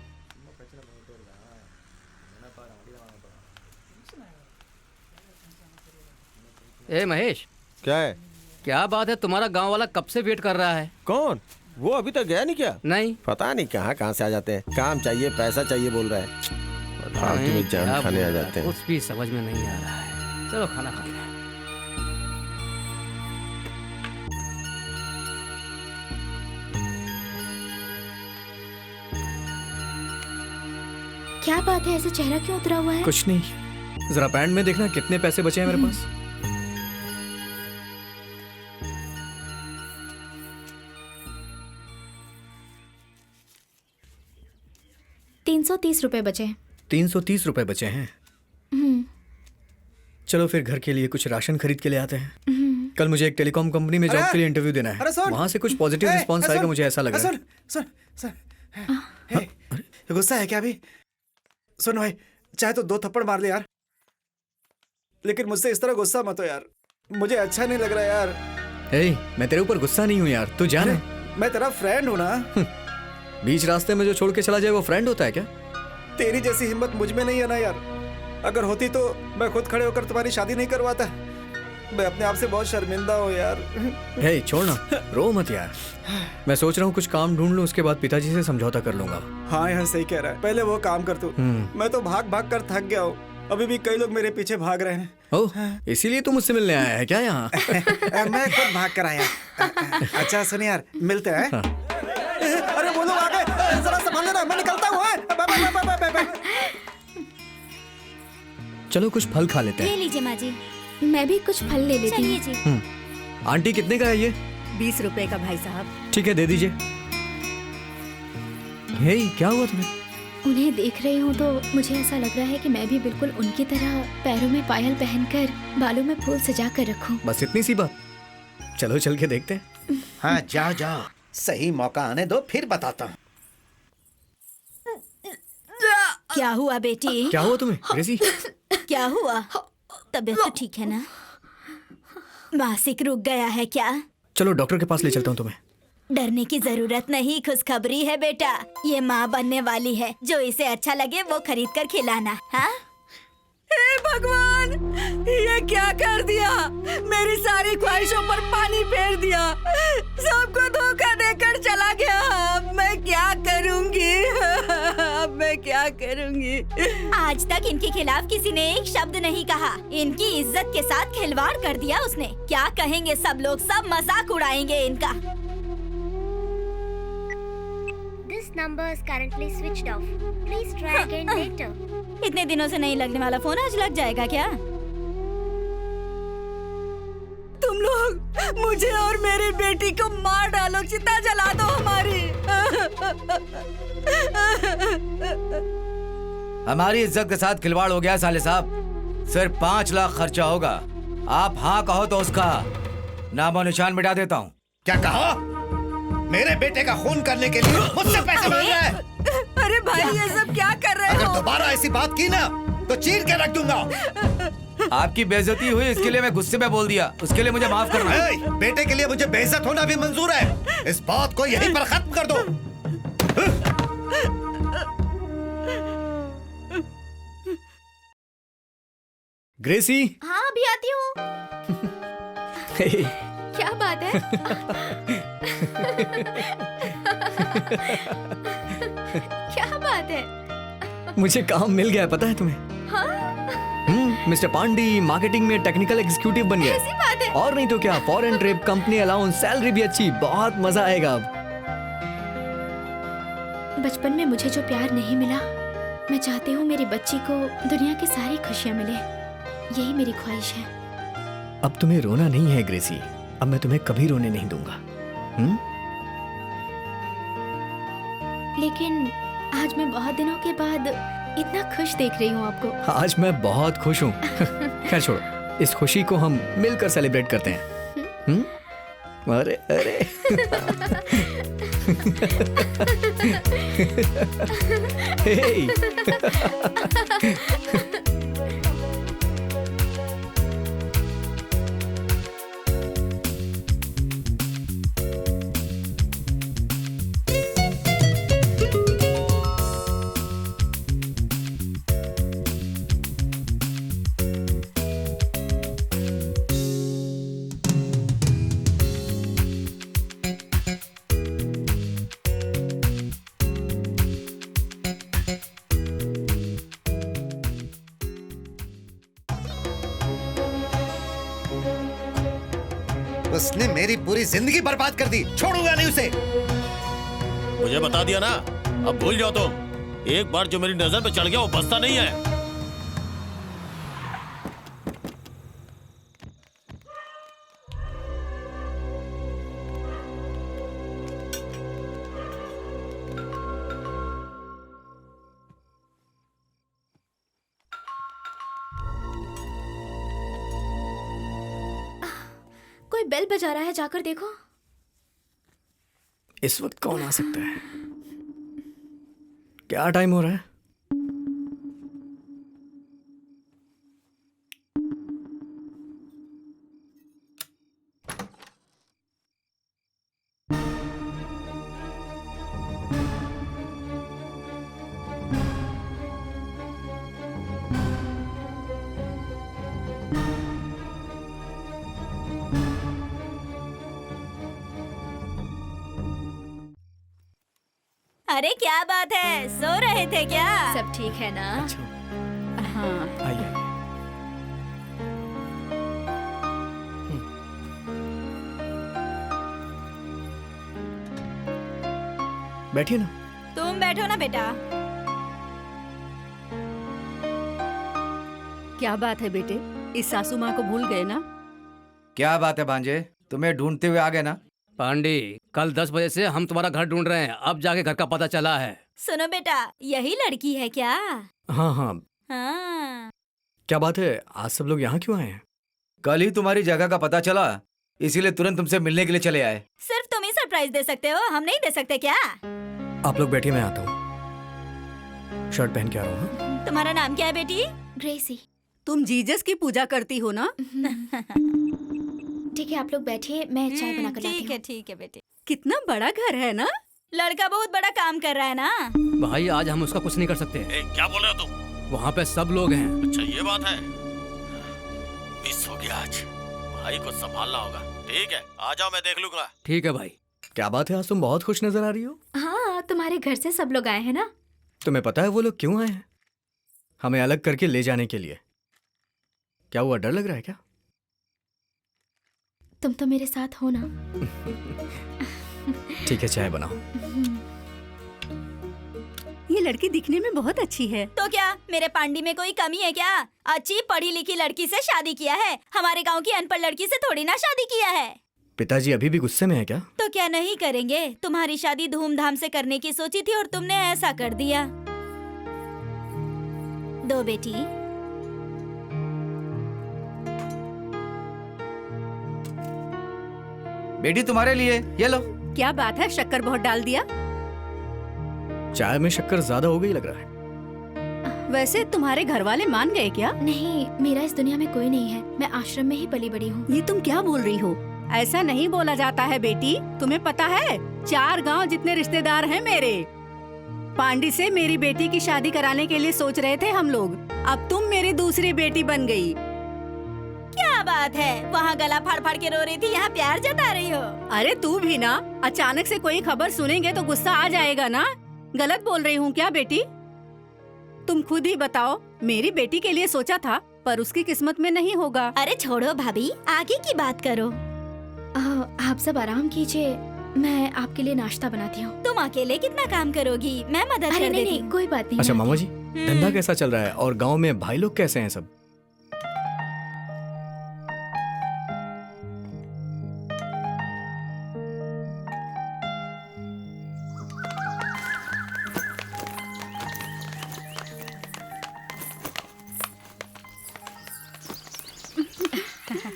ए महेश, क्या है? क्या बात है, तुम्हारा गांव वाला कब से वेट कर रहा है? कौन? वो अभी तक गया नहीं क्या? नहीं, पता नहीं कहाँ से आ जाते हैं। काम चाहिए, पैसा चाहिए बोल रहा है। फालतू में जान खाने आ जाते हैं। कुछ भी समझ में नहीं आ रहा है। चलो खाना खाते हैं। क्या बात है, ऐसे चेहरा क्यों उतरा हुआ है? कुछ नहीं, जरा पैंट में देखना कितने पैसे बचे हैं मेरे पास। 330 रुपए बचे हैं। 330 रुपए बचे हैं। चलो फिर घर के लिए कुछ राशन खरीद के ले आते हैं। कल मुझे एक टेलीकॉम कंपनी में जॉब के लिए इंटरव्यू देना है। वहाँ से कुछ पॉजिटिव रिस्पांस आएगा, मुझे ऐसा लग रहा है। सुन, गुस्सा है क्या अभी? सुन भाई, चाहे तो 2 थप्पड़ मार ले यार, लेकिन मुझसे इस तरह गुस्सा मत हो यार, मुझे अच्छा नहीं लग रहा यार। मैं तेरे ऊपर गुस्सा नहीं हूँ यार, तू जाने। मैं तेरा फ्रेंड हूँ ना। बीच रास्ते में जो छोड़ के चला जाए वो फ्रेंड होता है क्या? तेरी जैसी हिम्मत मुझ में नहीं है ना यार। अगर होती तो मैं खुद खड़े होकर तुम्हारी शादी नहीं करवाता। मैं अपने आप से बहुत शर्मिंदा हूँ यार। हे छोड़ ना, रो मत यार। मैं सोच रहा हूँ कुछ काम ढूंढ लूँ, उसके बाद पिताजी से समझौता कर लूंगा। हाँ यार सही कह रहा है, पहले वो काम कर तू। मैं तो भाग भाग कर थक गया हूँ, अभी भी कई लोग मेरे पीछे भाग रहे हैं। ओह, इसीलिए तू मुझसे मिलने आया है क्या यहाँ? मैं खुद भाग कर आया। अच्छा सुन यार, मिलते हैं। अरे वो लोग आ गए, जरा संभाल लेना, मैं निकलता हूँ। चलो कुछ फल खा लेते ले हैं। लीजिए माँ जी। मैं भी कुछ फल ले लेती चलिए हूँ। जी। आंटी कितने का है ये? 20 रुपए का भाई साहब। ठीक है, दे दीजिए। हे, क्या हुआ तुम्हें? उन्हें देख रही हूँ तो मुझे ऐसा लग रहा है कि मैं भी बिल्कुल उनकी तरह पैरों में पायल पहनकर बालों में फूल सजा कर रखूं। बस इतनी सी बात। चलो चल के देखते हैं। हाँ जाओ जाओ, सही मौका आने दो फिर बताता हूँ। क्या हुआ बेटी? क्या हुआ तुम्हें ग्रेसी? क्या हुआ? तबीयत तो ठीक है ना? मासिक रुक गया है क्या? चलो डॉक्टर के पास ले चलता हूँ तुम्हें। डरने की जरूरत नहीं, खुशखबरी है बेटा। ये माँ बनने वाली है, जो इसे अच्छा लगे वो खरीद कर खिलाना। हाँ? हे भगवान, ये क्या कर दिया? मेरी सारी ख्वाहिशों पर पानी फेर दिया, सबको धोखा देकर चला गया। अब मैं क्या करूंगी? अब मैं क्या करूंगी? आज तक इनके खिलाफ किसी ने एक शब्द नहीं कहा। इनकी इज्जत के साथ खिलवाड़ कर दिया उसने। क्या कहेंगे सब लोग? सब मजाक उड़ाएंगे इनका। This number is currently switched off. Please try again later. इतने दिनों से नहीं लगने वाला फोन आज लग जाएगा क्या? तुम लोग मुझे और मेरी बेटी को मार डालो, चिता जला दो हमारी। हमारी इज्जत के साथ खिलवाड़ हो गया साले साहब। सिर्फ 5 लाख खर्चा होगा। आप हाँ कहो तो उसका नामो निशान मिटा देता हूँ। क्या कहा? मेरे बेटे का खून करने के लिए मुझसे पैसे मांग रहा है? अरे भाई ये सब क्या कर रहे हो? अगर दोबारा ऐसी बात की ना तो चीर के रख दूंगा। आपकी बेइज्जती हुई, इसके लिए मैं गुस्से में बोल दिया। उसके लिए मुझे माफ करना। बेटे के लिए मुझे बेइज्जत होना भी मंजूर है। इस बात को यहीं पर खत्म कर दो। ग्रेसी। हाँ अभी आती हूँ। क्या बात है? क्या बात है? मुझे काम मिल गया है, पता है तुम्हें? मिस्टर पांडी मार्केटिंग में टेक्निकल एग्जीक्यूटिव बन गए। ऐसी बात है? और नहीं तो क्या, foreign trip, company allowance, salary भी अच्छी, बहुत मजा आएगा अब। बचपन में मुझे जो प्यार नहीं मिला, मैं चाहती हूँ मेरी बच्ची को दुनिया की सारी खुशियाँ मिले। यही मेरी ख्वाहिश है। अब तुम्हें रोना नहीं है ग्रेसी, अब मैं तुम्हें कभी रोने नहीं दूंगा। लेकिन आज मैं बहुत दिनों के बाद इतना खुश देख रही हूँ आपको। आज मैं बहुत खुश हूँ। खैर छोड़ो, इस खुशी को हम मिलकर सेलिब्रेट करते हैं। अरे अरे हे। उसने मेरी पूरी जिंदगी बर्बाद कर दी, छोड़ूंगा नहीं उसे। मुझे बता दिया ना, अब भूल जाओ तुम। एक बार जो मेरी नजर पे चढ़ गया वो बचता नहीं है। कोई बेल बजा रहा है, जाकर देखो। इस वक्त कौन आ सकता है? क्या टाइम हो रहा है? अरे क्या बात है, सो रहे थे क्या? सब ठीक है ना? हाँ। आइए बैठिए ना। तुम बैठो ना बेटा। क्या बात है बेटे, इस सासू माँ को भूल गए ना? क्या बात है भांजे, तुम्हें ढूंढते हुए आ गए ना? पांडे, कल 10 बजे से हम तुम्हारा घर ढूंढ रहे हैं, अब जाके घर का पता चला है। सुनो बेटा, यही लड़की है क्या? हाँ हाँ। हाँ। क्या बात है, आज सब लोग यहाँ क्यों आए हैं? कल ही तुम्हारी जगह का पता चला, इसीलिए तुरंत तुमसे मिलने के लिए चले आए। सिर्फ तुम ही सरप्राइज दे सकते हो, हम नहीं दे सकते क्या? आप लोग बैठिए, मैं आता हूँ। शर्ट पहन के आ रहा हूँ। हाँ? तुम्हारा नाम क्या है बेटी? ग्रेसी। तुम जीजस की पूजा करती हो ना? ठीक है, आप लोग बैठिए, मैं चाय बना कर लाती हूँ। ठीक है बेटी। कितना बड़ा घर है ना? लड़का बहुत बड़ा काम कर रहा है ना? भाई आज हम उसका कुछ नहीं कर सकते। क्या बोल रहे हो तुम? वहाँ पे सब लोग हैं। अच्छा ये बात है, मिस हो गया आज। भाई को संभालना होगा। ठीक है, आ जाओ, मैं देख लूंगा। ठीक है भाई। क्या बात है, आज तुम बहुत खुश नजर आ रही हो। हाँ, तुम्हारे घर से सब लोग आए हैं ना? तुम्हें पता है वो लोग क्यों आए हैं? हमें अलग करके ले जाने के लिए। क्या हुआ, डर लग रहा है क्या? तुम तो मेरे साथ हो ना? ठीक है, चाय बनाओ। ये लड़की दिखने में बहुत अच्छी है। तो क्या मेरे पांडी में कोई कमी है क्या? अच्छी पढ़ी लिखी लड़की से शादी किया है, हमारे गांव की अनपढ़ लड़की से थोड़ी ना शादी किया है। पिताजी अभी भी गुस्से में है क्या? तो क्या नहीं करेंगे? तुम्हारी शादी धूमधाम से करने की सोची थी और तुमने ऐसा कर दिया। दो बेटी। बेटी तुम्हारे लिए, ये लो। क्या बात है, शक्कर बहुत डाल दिया? चाय में शक्कर ज्यादा हो गई लग रहा है। वैसे तुम्हारे घर वाले मान गए क्या? नहीं, मेरा इस दुनिया में कोई नहीं है, मैं आश्रम में ही पली बड़ी हूँ। ये तुम क्या बोल रही हो? ऐसा नहीं बोला जाता है बेटी, तुम्हें पता है 4 गांव जितने रिश्तेदार हैं मेरे। पांडी से मेरी बेटी की शादी कराने के लिए सोच रहे थे हम लोग, अब तुम मेरी दूसरी बेटी बन गई। क्या बात है, वहाँ गला फाड़ फाड़ के रो रही थी, यहाँ प्यार जता रही हो। अरे तू भी ना, अचानक से कोई खबर सुनेंगे तो गुस्सा आ जाएगा ना। गलत बोल रही हूँ क्या बेटी? तुम खुद ही बताओ, मेरी बेटी के लिए सोचा था पर उसकी किस्मत में नहीं होगा। अरे छोड़ो भाभी, आगे की बात करो। आप सब आराम कीजिए, मैं आपके लिए नाश्ता बनाती हूँ। तुम अकेले कितना काम करोगी, मैं मदद अरे कर नहीं देती नहीं, कोई बात नहीं। अच्छा मामा जी, धंधा कैसा चल रहा है और गांव में भाई लोग कैसे हैं सब?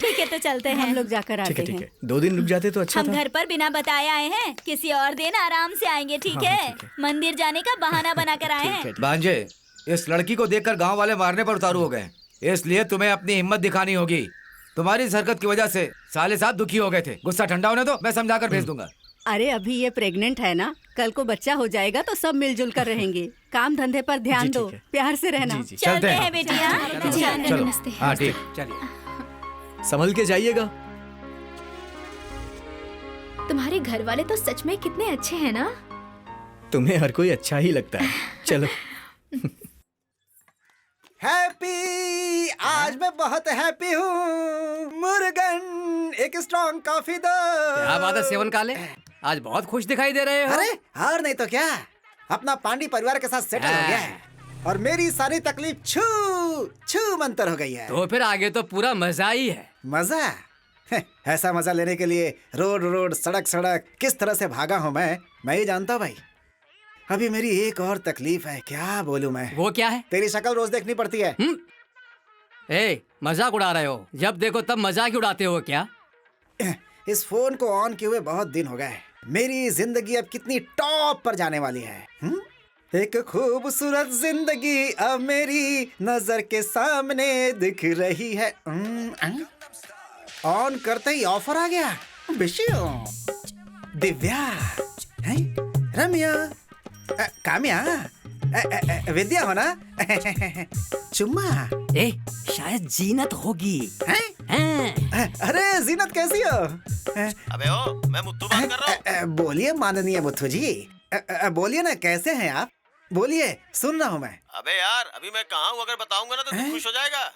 ठीक है तो चलते हैं। हम लोग जाकर आते हैं। ठीक है, 2 दिन रुक जाते तो अच्छा हम था। घर पर बिना बताए आए हैं, किसी और दिन आराम से आएंगे। ठीक है, मंदिर जाने का बहाना बनाकर आए हैं। भांजे, इस लड़की को देखकर गांव वाले मारने पर उतारू हो गए, इसलिए तुम्हें अपनी हिम्मत दिखानी होगी। तुम्हारी इस हरकत की वजह से साले साहब दुखी हो गए थे। गुस्सा ठंडा होने दो, मैं समझाकर भेज दूंगा। अरे अभी ये प्रेग्नेंट है ना, कल को बच्चा हो जाएगा तो सब मिलजुल कर रहेंगे। काम धंधे पर ध्यान दो, प्यार से रहना। चलते हैं बेटिया। नमस्ते। हाँ ठीक, चलिए। संभल के जाइएगा। तुम्हारे घर वाले तो सच में कितने अच्छे हैं ना? तुम्हें हर कोई अच्छा ही लगता है। चलो। हैप्पी, आज मैं बहुत हैप्पी हूँ। मुर्गन, एक स्ट्रॉन्ग कॉफी दो। क्या बात है सेवन काले, आज बहुत खुश दिखाई दे रहे हो। अरे और नहीं तो क्या, अपना पांडी परिवार के साथ सेटल हो गया है और मेरी सारी तकलीफ छू छू मंतर हो गई है। तो फिर आगे तो पूरा मजा ही है। मजा? ऐसा मजा लेने के लिए रोड रोड सड़क सड़क किस तरह से भागा हूँ मैं ही जानता हूँ भाई। अभी मेरी एक और तकलीफ है, क्या बोलूं मैं। वो क्या है? तेरी शक्ल रोज देखनी पड़ती है। ए, मजाक उड़ा रहे हो? जब देखो तब मजाक ही उड़ाते हो क्या? इस फोन को ऑन किए हुए बहुत दिन हो गए। मेरी जिंदगी अब कितनी टॉप पर जाने वाली है। एक खूबसूरत जिंदगी अब मेरी नजर के सामने दिख रही है। ऑन करते ही ऑफर आ गया। दिव्या, रम्या, काम्या, विद्या हो ना? चुम्मा? शायद जीनत होगी। अरे जीनत कैसी हो? अबे ओ, मैं मुत्तू बात कर रहा हूँ। बोलिए माननीय मुत्तू जी। बोलिए ना, कैसे हैं आप? बोलिए, सुन रहा हूँ मैं। अबे यार, अभी मैं कहाँ हूँ, अगर बताऊंगा ना तो तू खुश हो जाएगा।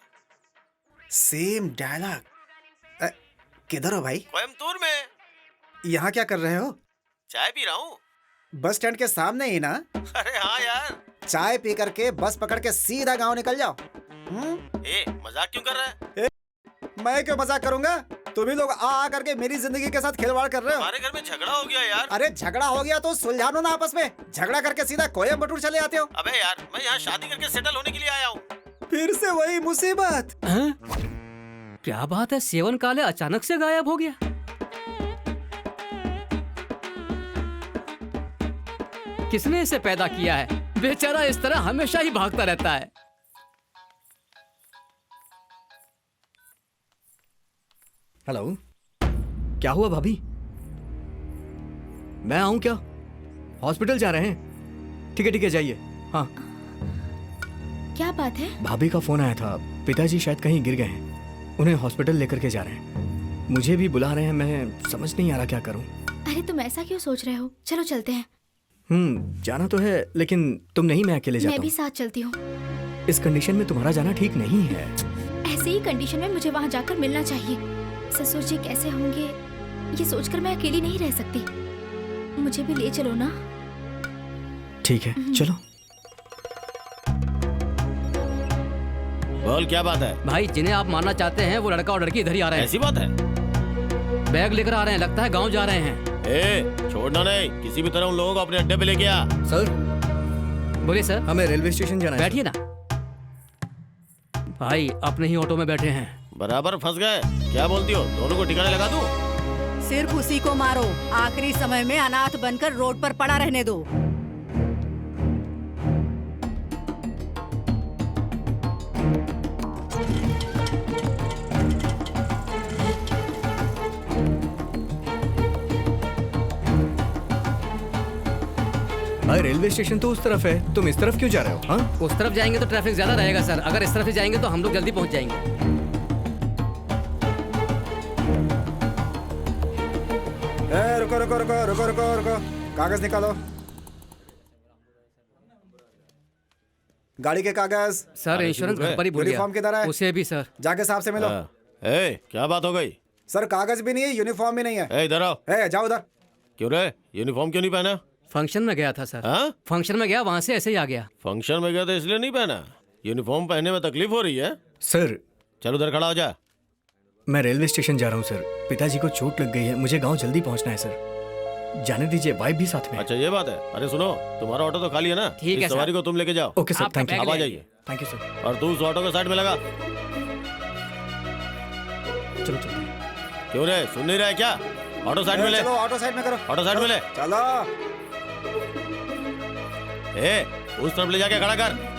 Same dialogue. किधर हो भाई? कोयम्बतूर में। यहाँ क्या कर रहे हो? चाय पी रहा हूँ। बस स्टैंड के सामने ही ना? अरे हाँ यार। चाय पी करके बस पकड़ के सीधा गांव निकल जाओ। मजाक क्यों कर रहा है? मैं क्यों मजाक करूंगा? तुम ही लोग आ करके मेरी जिंदगी के साथ खिलवाड़ कर रहे हो। हमारे घर में झगड़ा हो गया यार। अरे झगड़ा हो गया तो सुलझा लो ना आपस में। झगड़ा करके सीधा कोयम्बटूर चले आते हो। अबे यार, मैं यहाँ शादी करके सेटल होने के लिए आया हूँ। फिर से वही मुसीबत। क्या बात है, सेवन काले अचानक से गायब हो गया। किसने इसे पैदा किया है? बेचारा इस तरह हमेशा ही भागता रहता है। हेलो, क्या हुआ भाभी? मैं आऊं क्या? हॉस्पिटल जा रहे हैं? ठीक है जाइए। हाँ। क्या बात है? भाभी का फोन आया था, पिताजी शायद कहीं गिर गए हैं, उन्हें हॉस्पिटल लेकर के जा रहे हैं। मुझे भी बुला रहे हैं, मैं समझ नहीं आ रहा क्या करूं। अरे तुम ऐसा क्यों सोच रहे हो? चलो चलते हैं। जाना तो है, लेकिन तुम नहीं, मैं अकेले जाता हूं। मैं भी साथ चलती हूँ। इस कंडीशन में तुम्हारा जाना ठीक नहीं है। ऐसे ही कंडीशन में मुझे वहाँ जाकर मिलना चाहिए। ससुर जी कैसे होंगे ये सोचकर मैं अकेली नहीं रह सकती। मुझे भी ले चलो ना। ठीक है, चलो। बोल, क्या बात है? भाई, जिन्हें आप मानना चाहते हैं वो लड़का और लड़की इधर ही आ रहे हैं। ऐसी बात है? बैग लेकर आ रहे हैं, लगता है गांव जा रहे हैं। छोड़ना नहीं, किसी भी तरह उन लोगों को अपने अड्डे पे लेके आ। सर। बोलिए सर। हमें रेलवे स्टेशन जाना है। बैठिए ना। भाई अपने ही ऑटो में बैठे हैं। बराबर फंस गए। क्या बोलती हो? दोनों को ठिकाने लगा दूं? सिर्फ उसी को मारो, आखिरी समय में अनाथ बनकर रोड पर पड़ा रहने दो। भाई, रेलवे स्टेशन तो उस तरफ है, तुम इस तरफ क्यों जा रहे हो? हाँ? उस तरफ जाएंगे तो ट्रैफिक ज्यादा रहेगा सर, अगर इस तरफ ही जाएंगे तो हम लोग जल्दी पहुंच जाएंगे। रुको रुको रुको रुको रुको रुको, कागज निकालो। गाड़ी के कागज। सर, इंश्योरेंस घर पर ही भूल गया। यूनिफॉर्म किधर है? उसे भी सर। जाके साहब से मिलो। क्या बात हो गई? सर, कागज भी नहीं है, यूनिफॉर्म भी नहीं है। इधर आओ। जाओ उधर। क्यों रे, यूनिफॉर्म क्यों नहीं पहना? फंक्शन में गया था सर। हाँ? फंक्शन में गया, वहाँ से ऐसे ही आ गया। फंक्शन में गया था इसलिए नहीं पहना? यूनिफॉर्म पहनने में तकलीफ हो रही है? सर। चलो उधर खड़ा हो जा। मैं रेलवे स्टेशन जा रहा हूँ सर, पिताजी को चोट लग गई है, मुझे गांव जल्दी पहुंचना है सर। जाने दीजिए, वाइफ भी साथ में। अच्छा, ये बात है। अरे सुनो, तुम्हारा ऑटो तो खाली है ना? ठीक है, सवारी को तुम लेके जाओ। Okay sir, thank you. आप आ जाइए। Thank you sir. और तू उस ऑटो के साइड में लगा। चलो चलो। क्यों रे, सुन नहीं रहा है क्या? ऑटो साइड में ले। चलो, ऑटो साइड में करो। ऑटो साइड में ले। चलो। उस तरफ ले जाके खड़ा कर।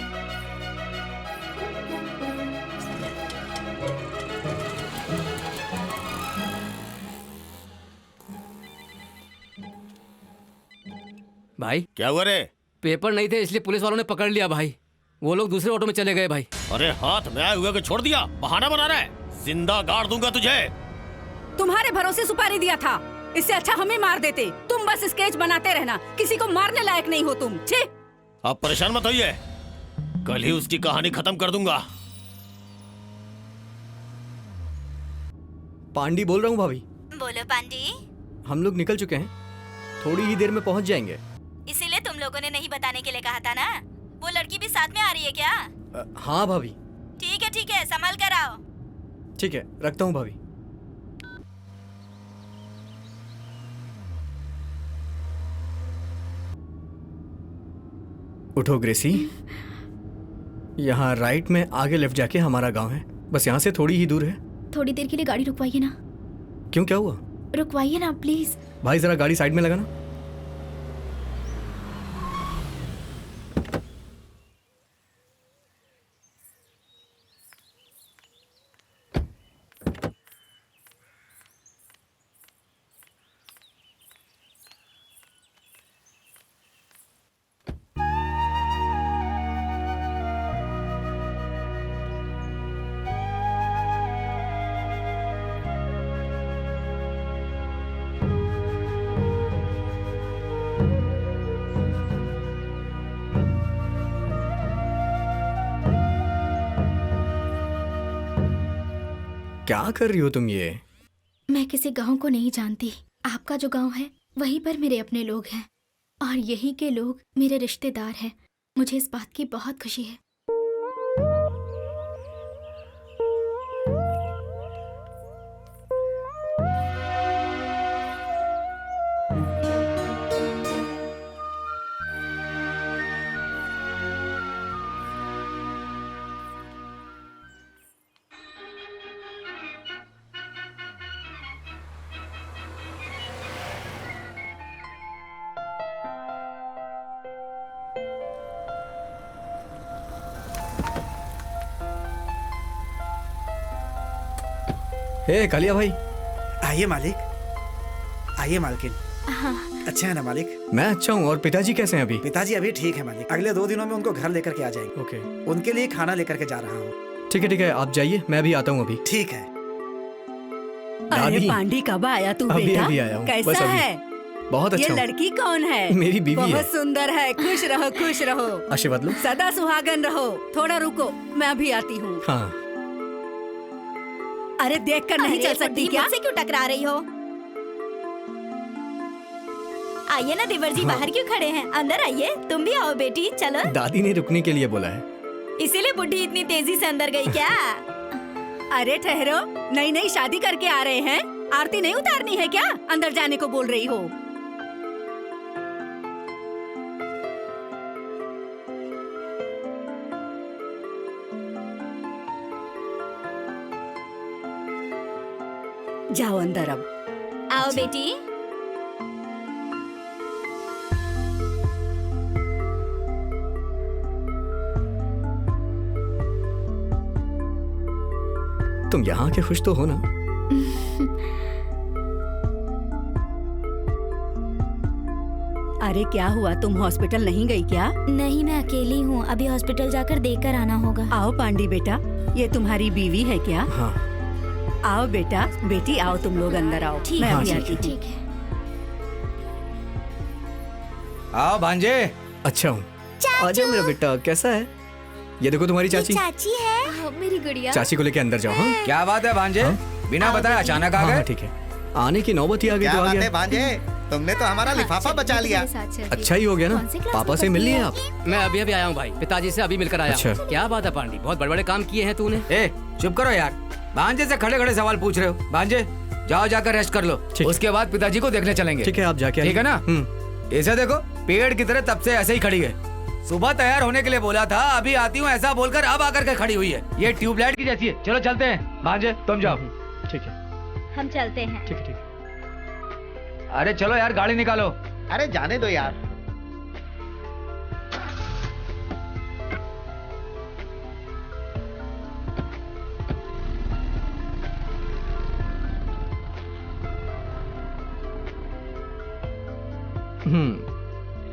भाई, क्या हुआ रे? पेपर नहीं थे इसलिए पुलिस वालों ने पकड़ लिया भाई। वो लोग दूसरे ऑटो में चले गए भाई। अरे हाथ में आए हुए को छोड़ दिया, बहाना बना रहा है। जिंदा गाड़ दूंगा तुझे। तुम्हारे भरोसे सुपारी दिया था, इससे अच्छा हमें मार देते। तुम बस स्केच बनाते रहना, किसी को मारने लायक नहीं हो तुम। छी! आप परेशान मत होइए, कल ही उसकी कहानी खत्म कर दूंगा। पांडी बोल रहा हूँ भाभी। बोलो पांडी। हम लोग निकल चुके हैं, थोड़ी ही देर में पहुंच जाएंगे। इसीलिए तुम लोगों ने नहीं बताने के लिए कहा था ना। वो लड़की भी साथ में आ रही है क्या? हाँ भाभी। ठीक है, संभाल कर आओ। ठीक है, रखता हूँ भाभी। उठो ग्रेसी। यहाँ राइट में, आगे लेफ्ट जाके हमारा गांव है, बस यहाँ से थोड़ी ही दूर है। थोड़ी देर के लिए गाड़ी रुकवाइए ना। क्यों, क्या हुआ? रुकवाइए ना प्लीज। भाई जरा गाड़ी साइड में लगाना। क्या कर रही हो तुम ये? मैं किसी गांव को नहीं जानती। आपका जो गांव है वहीं पर मेरे अपने लोग हैं और यहीं के लोग मेरे रिश्तेदार हैं। मुझे इस बात की बहुत खुशी है। हे कालिया भाई। आइए मालिक, आइए मालकिन। अच्छा है ना मालिक? मैं अच्छा हूँ। और पिताजी कैसे हैं अभी? पिताजी अभी ठीक है मालिक। अगले 2 दिनों में उनको घर लेकर के आ जाएंगे। ओके। उनके लिए खाना लेकर के जा रहा हूँ। ठीक है आप जाइए, मैं भी आता हूँ अभी। ठीक है। अरे पांडी कब आया तू अभी बेटा? अभी आया हूँ। बस कैसा अभी। है? बहुत अच्छा ये हूँ। लड़की कौन है? मेरी बीवी है। बहुत सुंदर है। खुश रहो खुश रहो। आशीर्वाद लो। सदा सुहागन रहो। थोड़ा रुको, मैं अभी आती हूँ। हाँ। अरे देख कर नहीं चल सकती क्या? मुझसे क्यों टकरा रही हो? आइए ना देवर जी, बाहर क्यों खड़े हैं? अंदर आइए। तुम भी आओ बेटी, चलो। दादी ने रुकने के लिए बोला है। इसीलिए बुढ़ी इतनी तेजी से अंदर गई क्या? अरे ठहरो, नई नई शादी करके आ रहे हैं, आरती नहीं उतारनी है क्या? अंदर जाने को बोल रही हो? जाओ अंदर अब। आओ बेटी। तुम यहाँ के खुश तो हो ना? अरे क्या हुआ, तुम हॉस्पिटल नहीं गई क्या? नहीं, मैं अकेली हूँ। अभी हॉस्पिटल जाकर देखकर आना होगा। आओ पांडी बेटा, ये तुम्हारी बीवी है क्या? हाँ। आओ बेटा, बेटी आओ, तुम लोग अंदर आओ। ठीक मैं है, अभी आती हूँ। ठीक है। आओ भांजे। अच्छा हूँ। आजा मेरा बेटा, कैसा है? ये देखो तुम्हारी चाची। चाची है। मेरी गुड़िया। चाची को लेके अंदर जाओ। हाँ? क्या बात है भांजे? बिना बताए अचानक आ गए? ठीक है, आने की नौबत ही आ गई क्या तो आ बात है गया। भांजे, तुमने तो हमारा लिफाफा बचा लिया। अच्छा ही हो गया ना, पापा से मिल लिए आप? मैं अभी अभी आया हूँ भाई, पिताजी से अभी मिलकर आया अच्छा। हूँ। क्या बात है पांडी, बहुत बड़े बड़े काम किए हैं तूने। ए चुप करो यार, भांजे से खड़े खड़े सवाल पूछ रहे हो। भांजे जाओ जाकर रेस्ट कर लो, उसके बाद पिताजी को देखने चलेंगे। ठीक है, आप जाके ठीक है ना? ऐसे देखो, पेड़ की तरह तब से ऐसे ही खड़ी है। सुबह तैयार होने के लिए बोला था, अभी आती हूँ ऐसा बोलकर अब आकर के खड़ी हुई है। ये ट्यूबलाइट की जैसी है। चलो चलते हैं भांजे, तुम जाओ। ठीक है, हम चलते हैं। ठीक है। अरे चलो यार, गाड़ी निकालो। अरे जाने दो यार।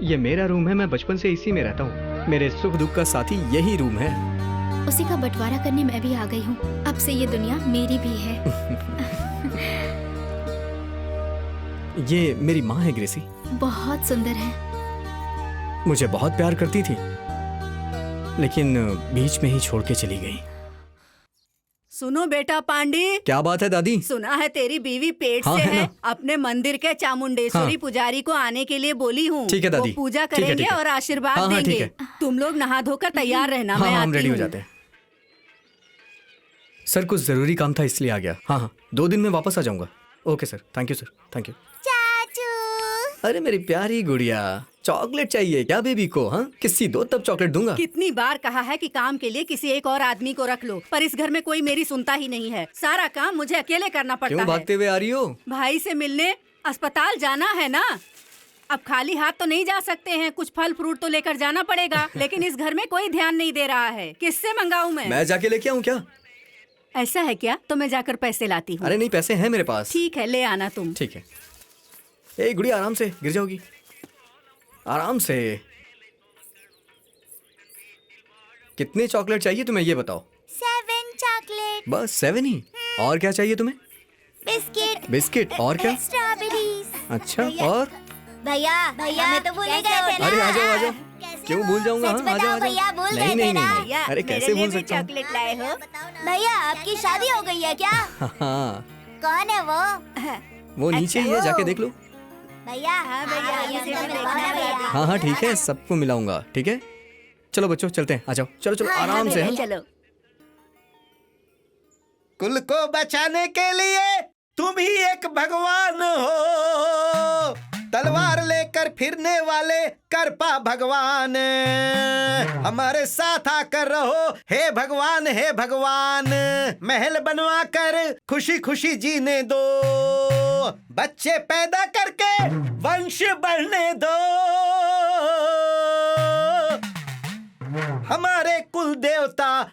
ये मेरा रूम है, मैं बचपन से इसी में रहता हूँ। मेरे सुख दुख का साथी यही रूम है। उसी का बंटवारा करने मैं भी आ गई हूँ। अब से ये दुनिया मेरी भी है। ये मेरी माँ है ग्रेसी। बहुत सुंदर है। मुझे बहुत प्यार करती थी, लेकिन बीच में ही छोड़ के चली गई। सुनो बेटा पांडी। क्या बात है दादी? सुना है तेरी बीवी पेट हाँ, से है है। ना? अपने मंदिर के चामुंडेश्वरी हाँ। पुजारी को आने के लिए बोली हूँ। ठीक है दादी। वो पूजा ठीक है, करेंगे ठीक है। और आशीर्वाद हाँ, हाँ, ठीक देंगे। है। तुम लोग नहा धोकर तैयार रहना। हाँ, मैं हम आती रेडी हो हूँ। जाते हैं। सर कुछ जरूरी काम था इसलिए आ गया। हाँ, 2 दिन में वापस आ जाऊंगा। Okay sir, thank you sir, thank you. चाचू। अरे मेरी प्यारी गुड़िया, चॉकलेट चाहिए क्या बेबी को? हाँ, किसी दो तब चॉकलेट दूंगा। कितनी बार कहा है कि काम के लिए किसी एक और आदमी को रख लो, पर इस घर में कोई मेरी सुनता ही नहीं है। सारा काम मुझे अकेले करना पड़ता क्यों है। भागते हुए आ रही हो? भाई से मिलने अस्पताल जाना है ना। अब खाली हाथ तो नहीं जा सकते हैं, कुछ फल फ्रूट तो लेकर जाना पड़ेगा। लेकिन इस घर में कोई ध्यान नहीं दे रहा है। किससे मंगाऊं मैं जाके लेके आऊँ क्या? ऐसा है क्या? तो मैं जाकर पैसे लाती हूँ। अरे नहीं, पैसे हैं मेरे पास। ठीक है, ले आना तुम। ठीक है। ए गुड़िया, आराम से, गिर जाओगी। आराम से। कितने चॉकलेट चाहिए तुम्हें ये बताओ? 7 चॉकलेट। बस 7 ही? और क्या चाहिए तुम्हें? बिस्किट। बिस्किट और क्या? स्ट्रॉबेरीज। अच्छा, और भैया मैं तो भूल ही गया। अरे आ जाओ आ जाओ। कैसे क्यों भूल जाऊंगा? सच हाँ, आ जाओ, बताओ आ जाओ। भैया, भूल नहीं, गए नहीं, थे ना? नहीं, नहीं। अरे कैसे भूल सकता हूँ? चॉकलेट लाए हो? भैया आपकी शादी हो गई है क्या? हाँ, कौन है वो नीचे ही है, जाके देख लो। भैया? हाँ भैया, हाँ हाँ ठीक है, सबको मिलाऊंगा, ठीक है? चलो बच्चों चलते हैं, आ जाओ, चलो चलो आराम से। हाँ? चलो। कुल को बचाने के लिए तुम ही एक भगवान हो, तलवार लेकर फिरने वाले करपा भगवान, हमारे साथ आकर रहो हे भगवान, हे भगवान, महल बनवा कर खुशी खुशी जीने दो, बच्चे पैदा करके वंश बढ़ने दो, हमारे कुल देवता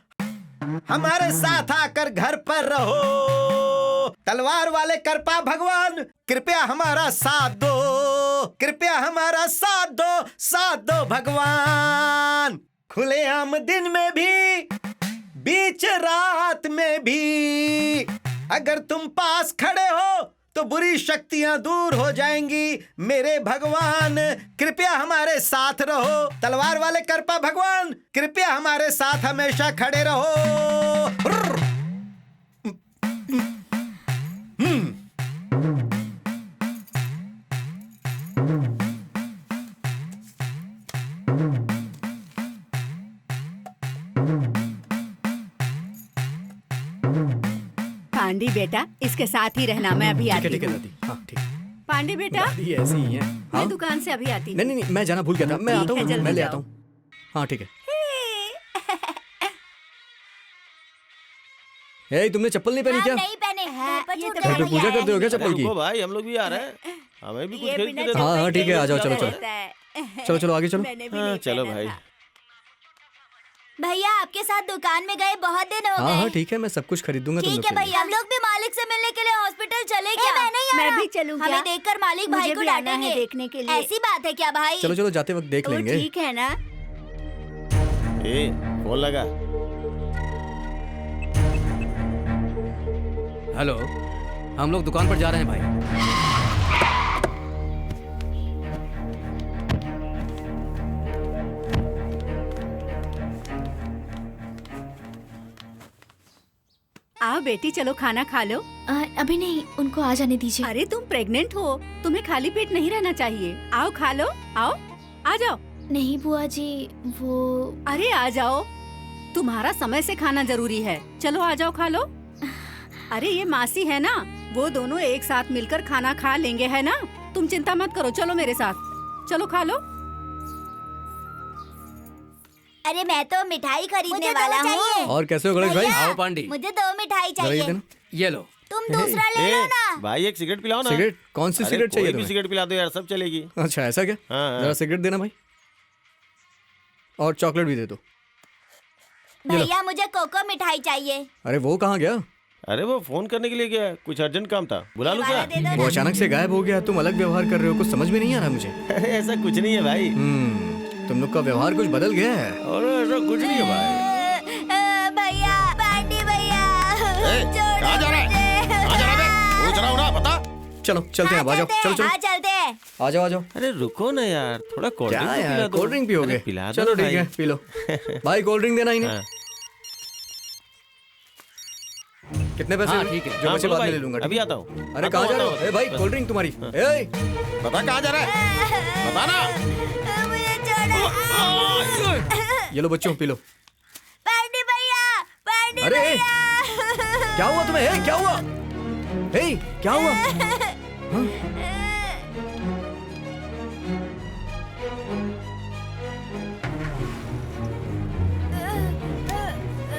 हमारे साथ आकर घर पर रहो, तलवार वाले करपा भगवान कृपया हमारा साथ दो, कृपया हमारा साथ दो भगवान, खुलेआम दिन में भी बीच रात में भी, अगर तुम पास खड़े हो तो बुरी शक्तियां दूर हो जाएंगी, मेरे भगवान कृपया हमारे साथ रहो, तलवार वाले करपा भगवान कृपया हमारे साथ हमेशा खड़े रहो। पांडी बेटा, इसके साथ ही रहना, मैं अभी आती ठीक है हूँ। दादी, हाँ ठीक। पांडी बेटा, दादी ऐसी ही है। हाँ? मैं दुकान से अभी आती हूँ। नहीं नहीं, मैं जाना भूल गया था, मैं ठीक आता है, हूँ, जल्दी मैं ले जाओ। आता हूँ। हाँ ठीक है। हे, तुमने चप्पल नहीं पहनी क्या? नहीं पहने हैं, घर पे पूजा करते हो क्या चप्पल की? रुको भाई, हम लोग भी आ रहे हैं, हमें भी कुछ खरीद के दे दो। हाँ हाँ ठीक है, आ जाओ, चलो चलो चलो चलो आगे चलो। हाँ, चलो भाई। भैया आपके साथ दुकान में गए बहुत दिन हो हाँ हाँ गए। ठीक है, मैं सब कुछ खरीद दूंगा तुम ठीक लोग है के लिए। भैया, हम लोग भी मालिक से मिलने के लिए हॉस्पिटल चले क्या? मैं नहीं आ मैं रहा। भी चलूं क्या? हमें देखकर मालिक भाई मुझे को भी आना है डांटेंगे देखने के लिए। ऐसी बात है क्या भाई? चलो चलो जाते वक्त देख तो लेंगे। ठीक है ना? ए, फोन लगा। हेलो, हम लोग दुकान पर जा रहे हैं भाई। आओ बेटी, चलो खाना खा लो। अभी नहीं, उनको आ जाने दीजिए। अरे तुम प्रेग्नेंट हो, तुम्हें खाली पेट नहीं रहना चाहिए। आओ खा लो, आओ, आ जाओ। नहीं बुआ जी, वो अरे आ जाओ, तुम्हारा समय से खाना जरूरी है। चलो आ जाओ, खा लो। अरे ये मासी है ना, वो दोनों एक साथ मिलकर खाना खा लेंगे, है ना? तुम चिंता मत करो, चलो मेरे साथ, चलो खा लो। अरे मैं तो मिठाई खरीदने वाला हूँ। और कैसे हो गणेश भाई? आओ पांडी, मुझे 2 मिठाई जरा ये चाहिए। देना। ये लो। तुम दूसरा ले लो ना। भाई एक सिगरेट पिलाओ ना। सिगरेट? कौन सी अरे सिगरेट चाहिए कोई भी तुम्हें? सिगरेट पिला दो यार, सब चलेगी। अच्छा ऐसा क्या? हाँ, जरा सिगरेट देना भाई, और चॉकलेट भी दे दो। ये लो। भैया मुझे कोको मिठाई चाहिए। अरे वो कहाँ गया? अरे वो फोन करने के लिए गया, कुछ अर्जेंट काम था, बुला लूं क्या? दे दो वो अचानक से गायब हो गया, तुम अलग व्यवहार कर रहे हो, कुछ समझ में नहीं आ रहा मुझे। अरे ऐसा कुछ नहीं है भाई। तुम लोग का व्यवहार कुछ बदल गया है। अरे ऐसा कुछ नहीं है भाई। भैया, पांडी भैया, कहाँ जा रहा है? कहाँ जा रहा है? पूछ रहा हूँ ना, बता। चलो चलते हैं, आ जाओ, चलो चलो हाँ चलते हैं। आ जाओ आ जाओ। अरे रुको ना यार, थोड़ा कोल्ड क्या ड्रिंक यार, पिला दो। कोल्ड ड्रिंक पियोगे? अरे पिला दो चलो ना ठीक है, भाई। P low. भाई कोल्ड ड्रिंक देना इन्हें। हाँ। कितने पैसे? हाँ, ठीक है। जो हाँ, बचे बोलो बाद में भाई, ले लूंगा। अभी ठीक है? आता हूँ। अरे आता कहाँ हूँ, जा रहे आता हो? ए हूँ। भाई कोल्ड ड्रिंक तुम्हारी। ए बता कहाँ जा रहा है? बता ना। मुझे छोड़ो। ये लो बच्चों, पी लो। पांडी भैया, पांडी अरे भैया। क्या हुआ तुम्हें? ए क्या हुआ? ए क्या हुआ? हाँ?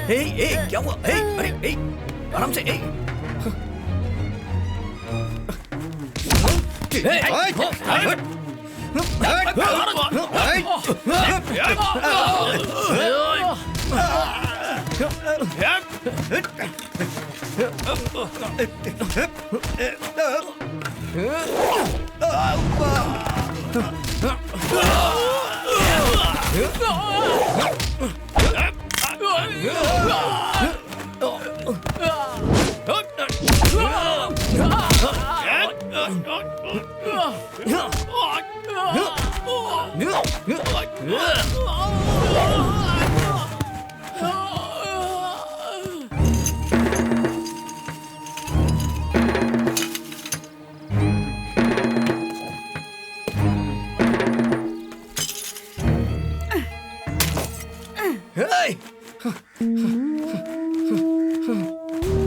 ए क्या हुआ? ए अरे ए आराम से। ए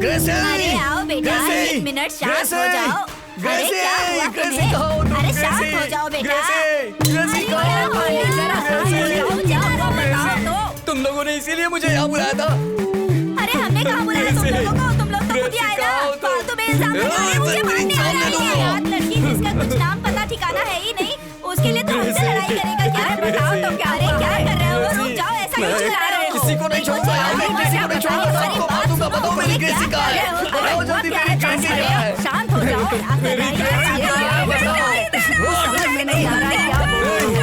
ग्रेसी! अरे आओ बेटा, ग्रेसी! 1 मिनट शांत ग्रेसी! हो जाओ। अरे ग्रेसी! क्या हुआ ग्रेसी, तुम्हें? कहाँ हो तुम? अरे शांत ग्रेसी! हो जाओ बेटा। ग्रेसी! ग्रेसी, अरे कहाँ हो क्या तुम? हुआ? जरा शांत हो जाओ, जाओ, बताओ तो। तुम लोगों ने इसीलिए मुझे यहाँ बुलाया था। अरे हमने कहाँ बुलाया तुम लोगों को? तुम लोग तो खुद ही आए ना। फालतू में इल्जाम लगा रहे हो, मुझे मारने आ रही है। यार लड़की जिसका कुछ नाम पता ठिकाना है ही नहीं, उसके लिए तो हमसे लड़ाई करेगा क्या? बताओ तो क्या? अरे क्या कर रहे हो? रुक जाओ, ऐसा क्यों चिल्ला रहे हो? किसी को नहीं छोड़ूंगा यार, मैं किसी को नहीं छोड़ूंगा, सबको मार दूंगा। बताओ मेरी ग्रेसी कहाँ है? बताओ जल्दी, मेरी ग्रेसी कहाँ है? शांत हो जाओ। मेरी ग्रेसी कहाँ है? बताओ। समझ में नहीं आ रहा है क्या बोल रहे हो?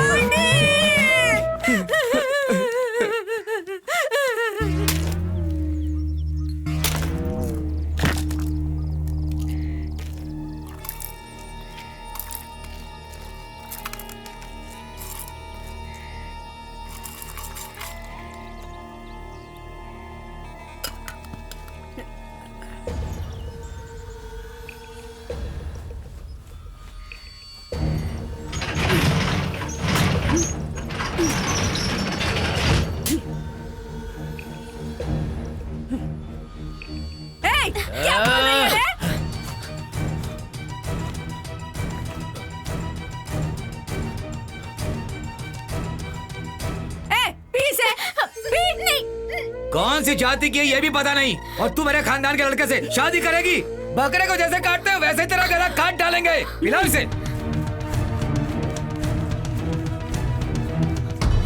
क्या बोल रही है? कौन सी जाति की है ये भी पता नहीं, और तू मेरे खानदान के लड़के से शादी करेगी? बकरे को जैसे काटते हो वैसे तेरा गला काट डालेंगे। पिलाओ इसे।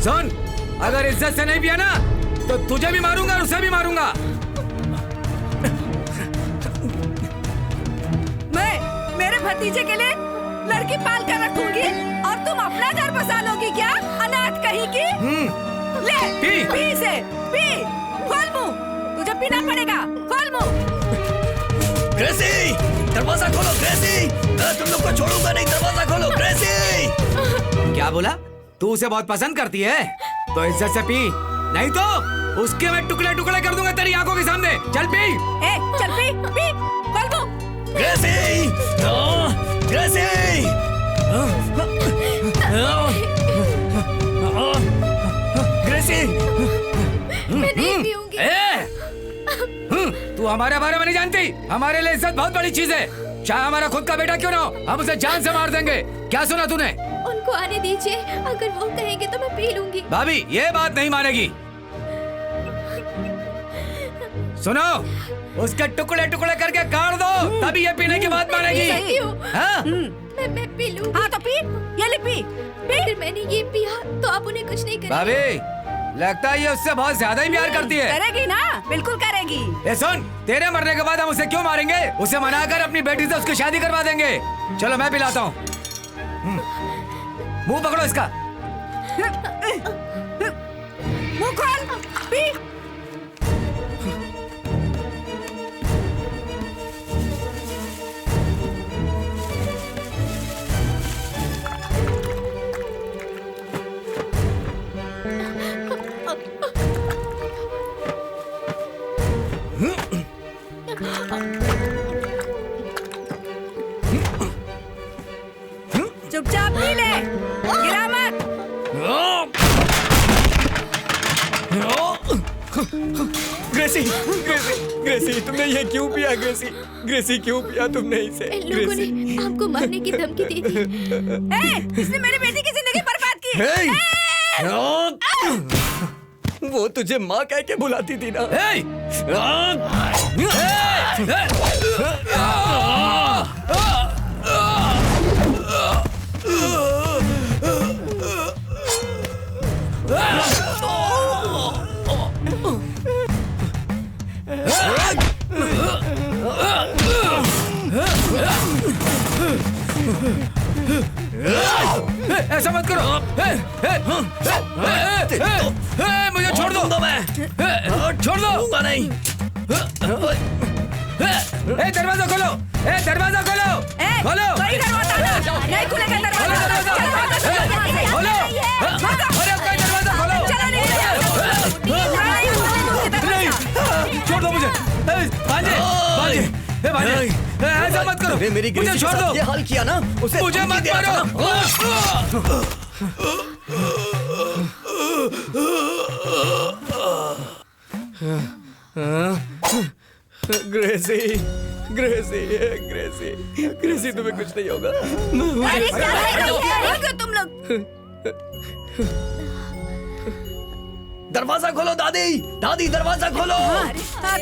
सुन, अगर इज्जत से नहीं पिया ना तो तुझे भी मारूंगा और उसे भी मारूंगा। मैं मेरे भतीजे के लिए लड़की पाल कर रखूंगी और तुम अपना घर बसा लोगी क्या? अनाथ कहीं की। ले पी इसे, पी। खोल मुंह, तुझे पीना पड़ेगा। खोल मुंह। ग्रेसी, दरवाजा खोलो ग्रेसी। मैं तुम लोग को छोड़ूंगा नहीं, दरवाजा खोलो ग्रेसी। क्या बोला? तू उसे बहुत पसंद करती है तो इज्जत से पी, नहीं तो उसके मैं टुकड़े टुकड़े कर दूंगा तेरी आंखों के सामने। चल पी। चल पी, पी। खोल मुंह। ग्रेसी, ग्रेसी। ग्रेसी, मैं नहीं पीऊंगी। तू हमारे बारे में नहीं जानती। हमारे लिए इज्जत बहुत बड़ी चीज है। चाहे हमारा खुद का बेटा क्यों ना हो, हम उसे जान से मार देंगे। क्या सुना तूने? उनको आने दीजिए, अगर वो कहेंगे तो मैं पी लूंगी। भाभी ये बात नहीं मानेगी। सुनो, उसके टुकड़े टुकड़े करके काट दो, तभी ये पीने की बात मानेगी। हाँ? मैं पी लूंगी। हाँ तो पी, ये ले पी। अगर मैंने ये पिया तो आप उन्हें कुछ नहीं करेंगे। भाभी लगता है ये उससे बहुत ज्यादा ही प्यार करती है। करेगी ना, बिल्कुल करेगी। ए सुन, तेरे मरने के बाद हम उसे क्यों मारेंगे? उसे मनाकर अपनी बेटी से उसकी शादी करवा देंगे। चलो मैं पिलाता हूँ। मुंह पकड़ो इसका। मुंह खोल, पी। चुपचाप पी ले, गिरा मत। ग्रेसी, ग्रेसी, ग्रेसी, तुमने ये क्यों पिया? ग्रेसी, ग्रेसी क्यों पिया तुमने इसे? इन लोगों ने आपको मारने की धमकी दी थी। इसने मेरी बेटी की जिंदगी बर्बाद की। वो तुझे माँ कह के बुलाती थी ना। ऐसा मत करो। मुझे छोड़ दो। मैं छोड़ दो। नहीं। दरवाजा खोलो। दरवाजा खोलो। खोलो। कोई दरवाजा नहीं खुलेगा। दरवाजा खोलो। अरे कोई दरवाजा खोलो। नहीं, छोड़ दो मुझे। भांजे, भांजे, भांजे, ऐसा मत करो। मेरी मुझे छोड़ दो। ये हाल किया ना, उसे मुझे मत मारो। ग्रेसी, ग्रेसी, ग्रेसी, ग्रेसी, तुम्हें कुछ नहीं होगा। मैं हूँ। अरे क्या कर तुम लोग? दरवाजा खोलो दादी, दादी दरवाजा खोलो।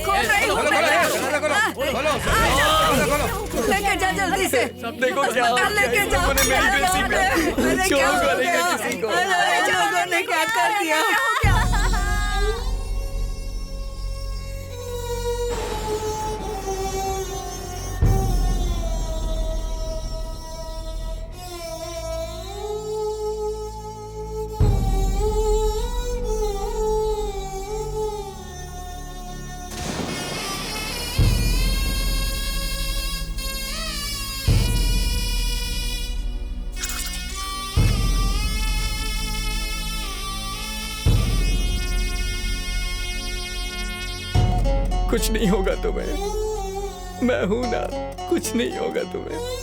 खोल रही हूँ। लेके जा जल्दी से। सब देखो क्या हो गया, लेके जाओ। लोगों ने मेरी ग्रेसी को चोर बनेगा किसी को। लोगों ने क्या कर दिया? कुछ नहीं होगा तुम्हें, मैं हूं ना, कुछ नहीं होगा तुम्हें।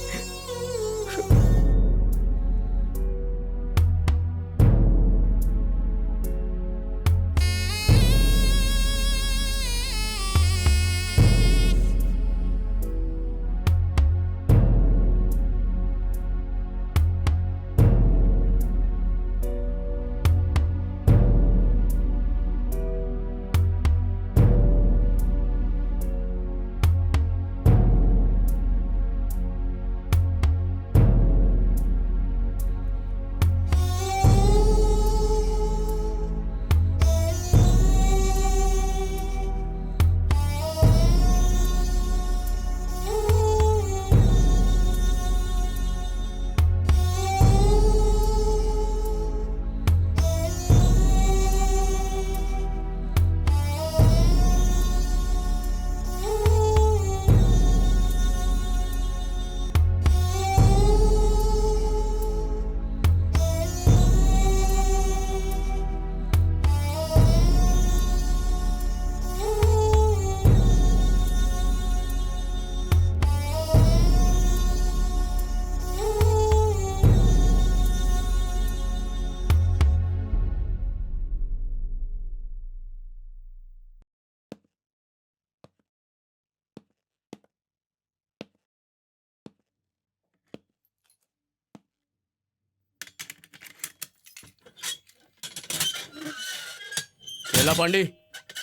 चेला पांडी,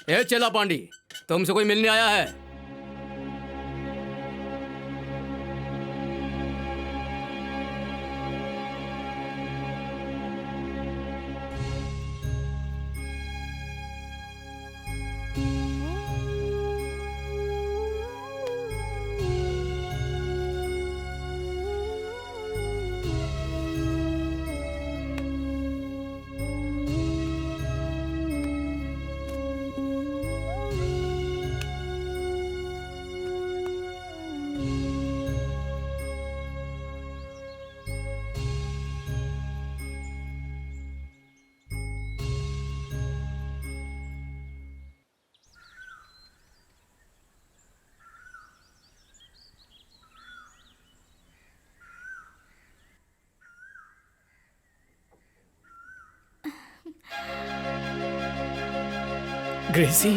ए चेला पांडी, तुमसे कोई मिलने आया है? ग्रेसी,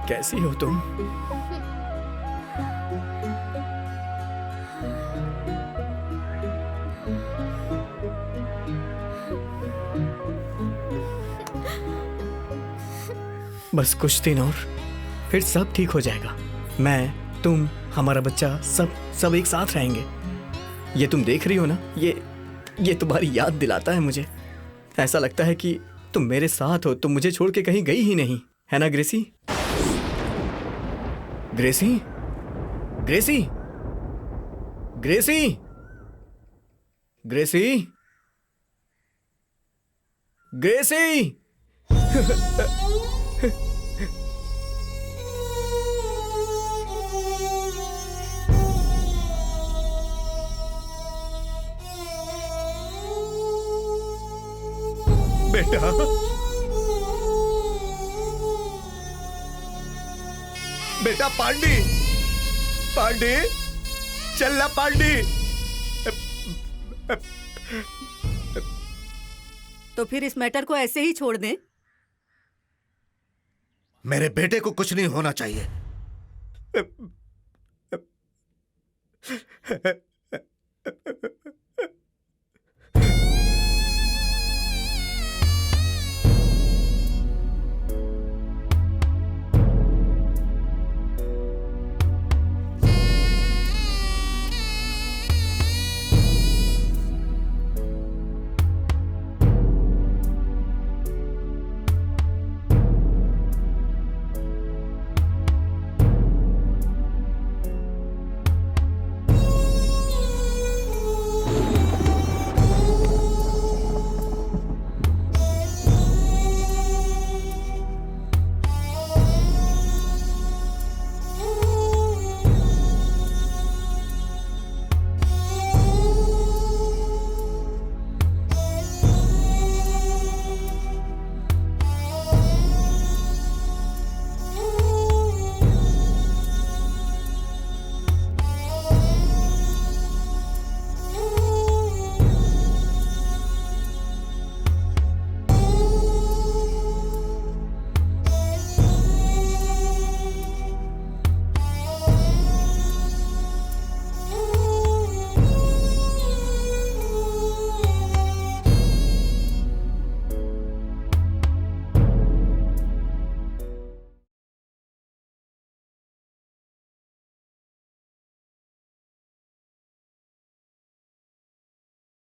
कैसी हो तुम? बस कुछ दिन और फिर सब ठीक हो जाएगा। मैं, तुम, हमारा बच्चा, सब एक साथ रहेंगे। ये तुम देख रही हो ना, ये तुम्हारी याद दिलाता है मुझे। ऐसा लगता है कि तुम मेरे साथ हो, तुम मुझे छोड़ के कहीं गई ही नहीं, है ना ग्रेसी? ग्रेसी, ग्रेसी, ग्रेसी, ग्रेसी, ग्रेसी। बेटा, बेटा पांडी, पांडे, चलना पांडे। तो फिर इस मैटर को ऐसे ही छोड़ दें? मेरे बेटे को कुछ नहीं होना चाहिए।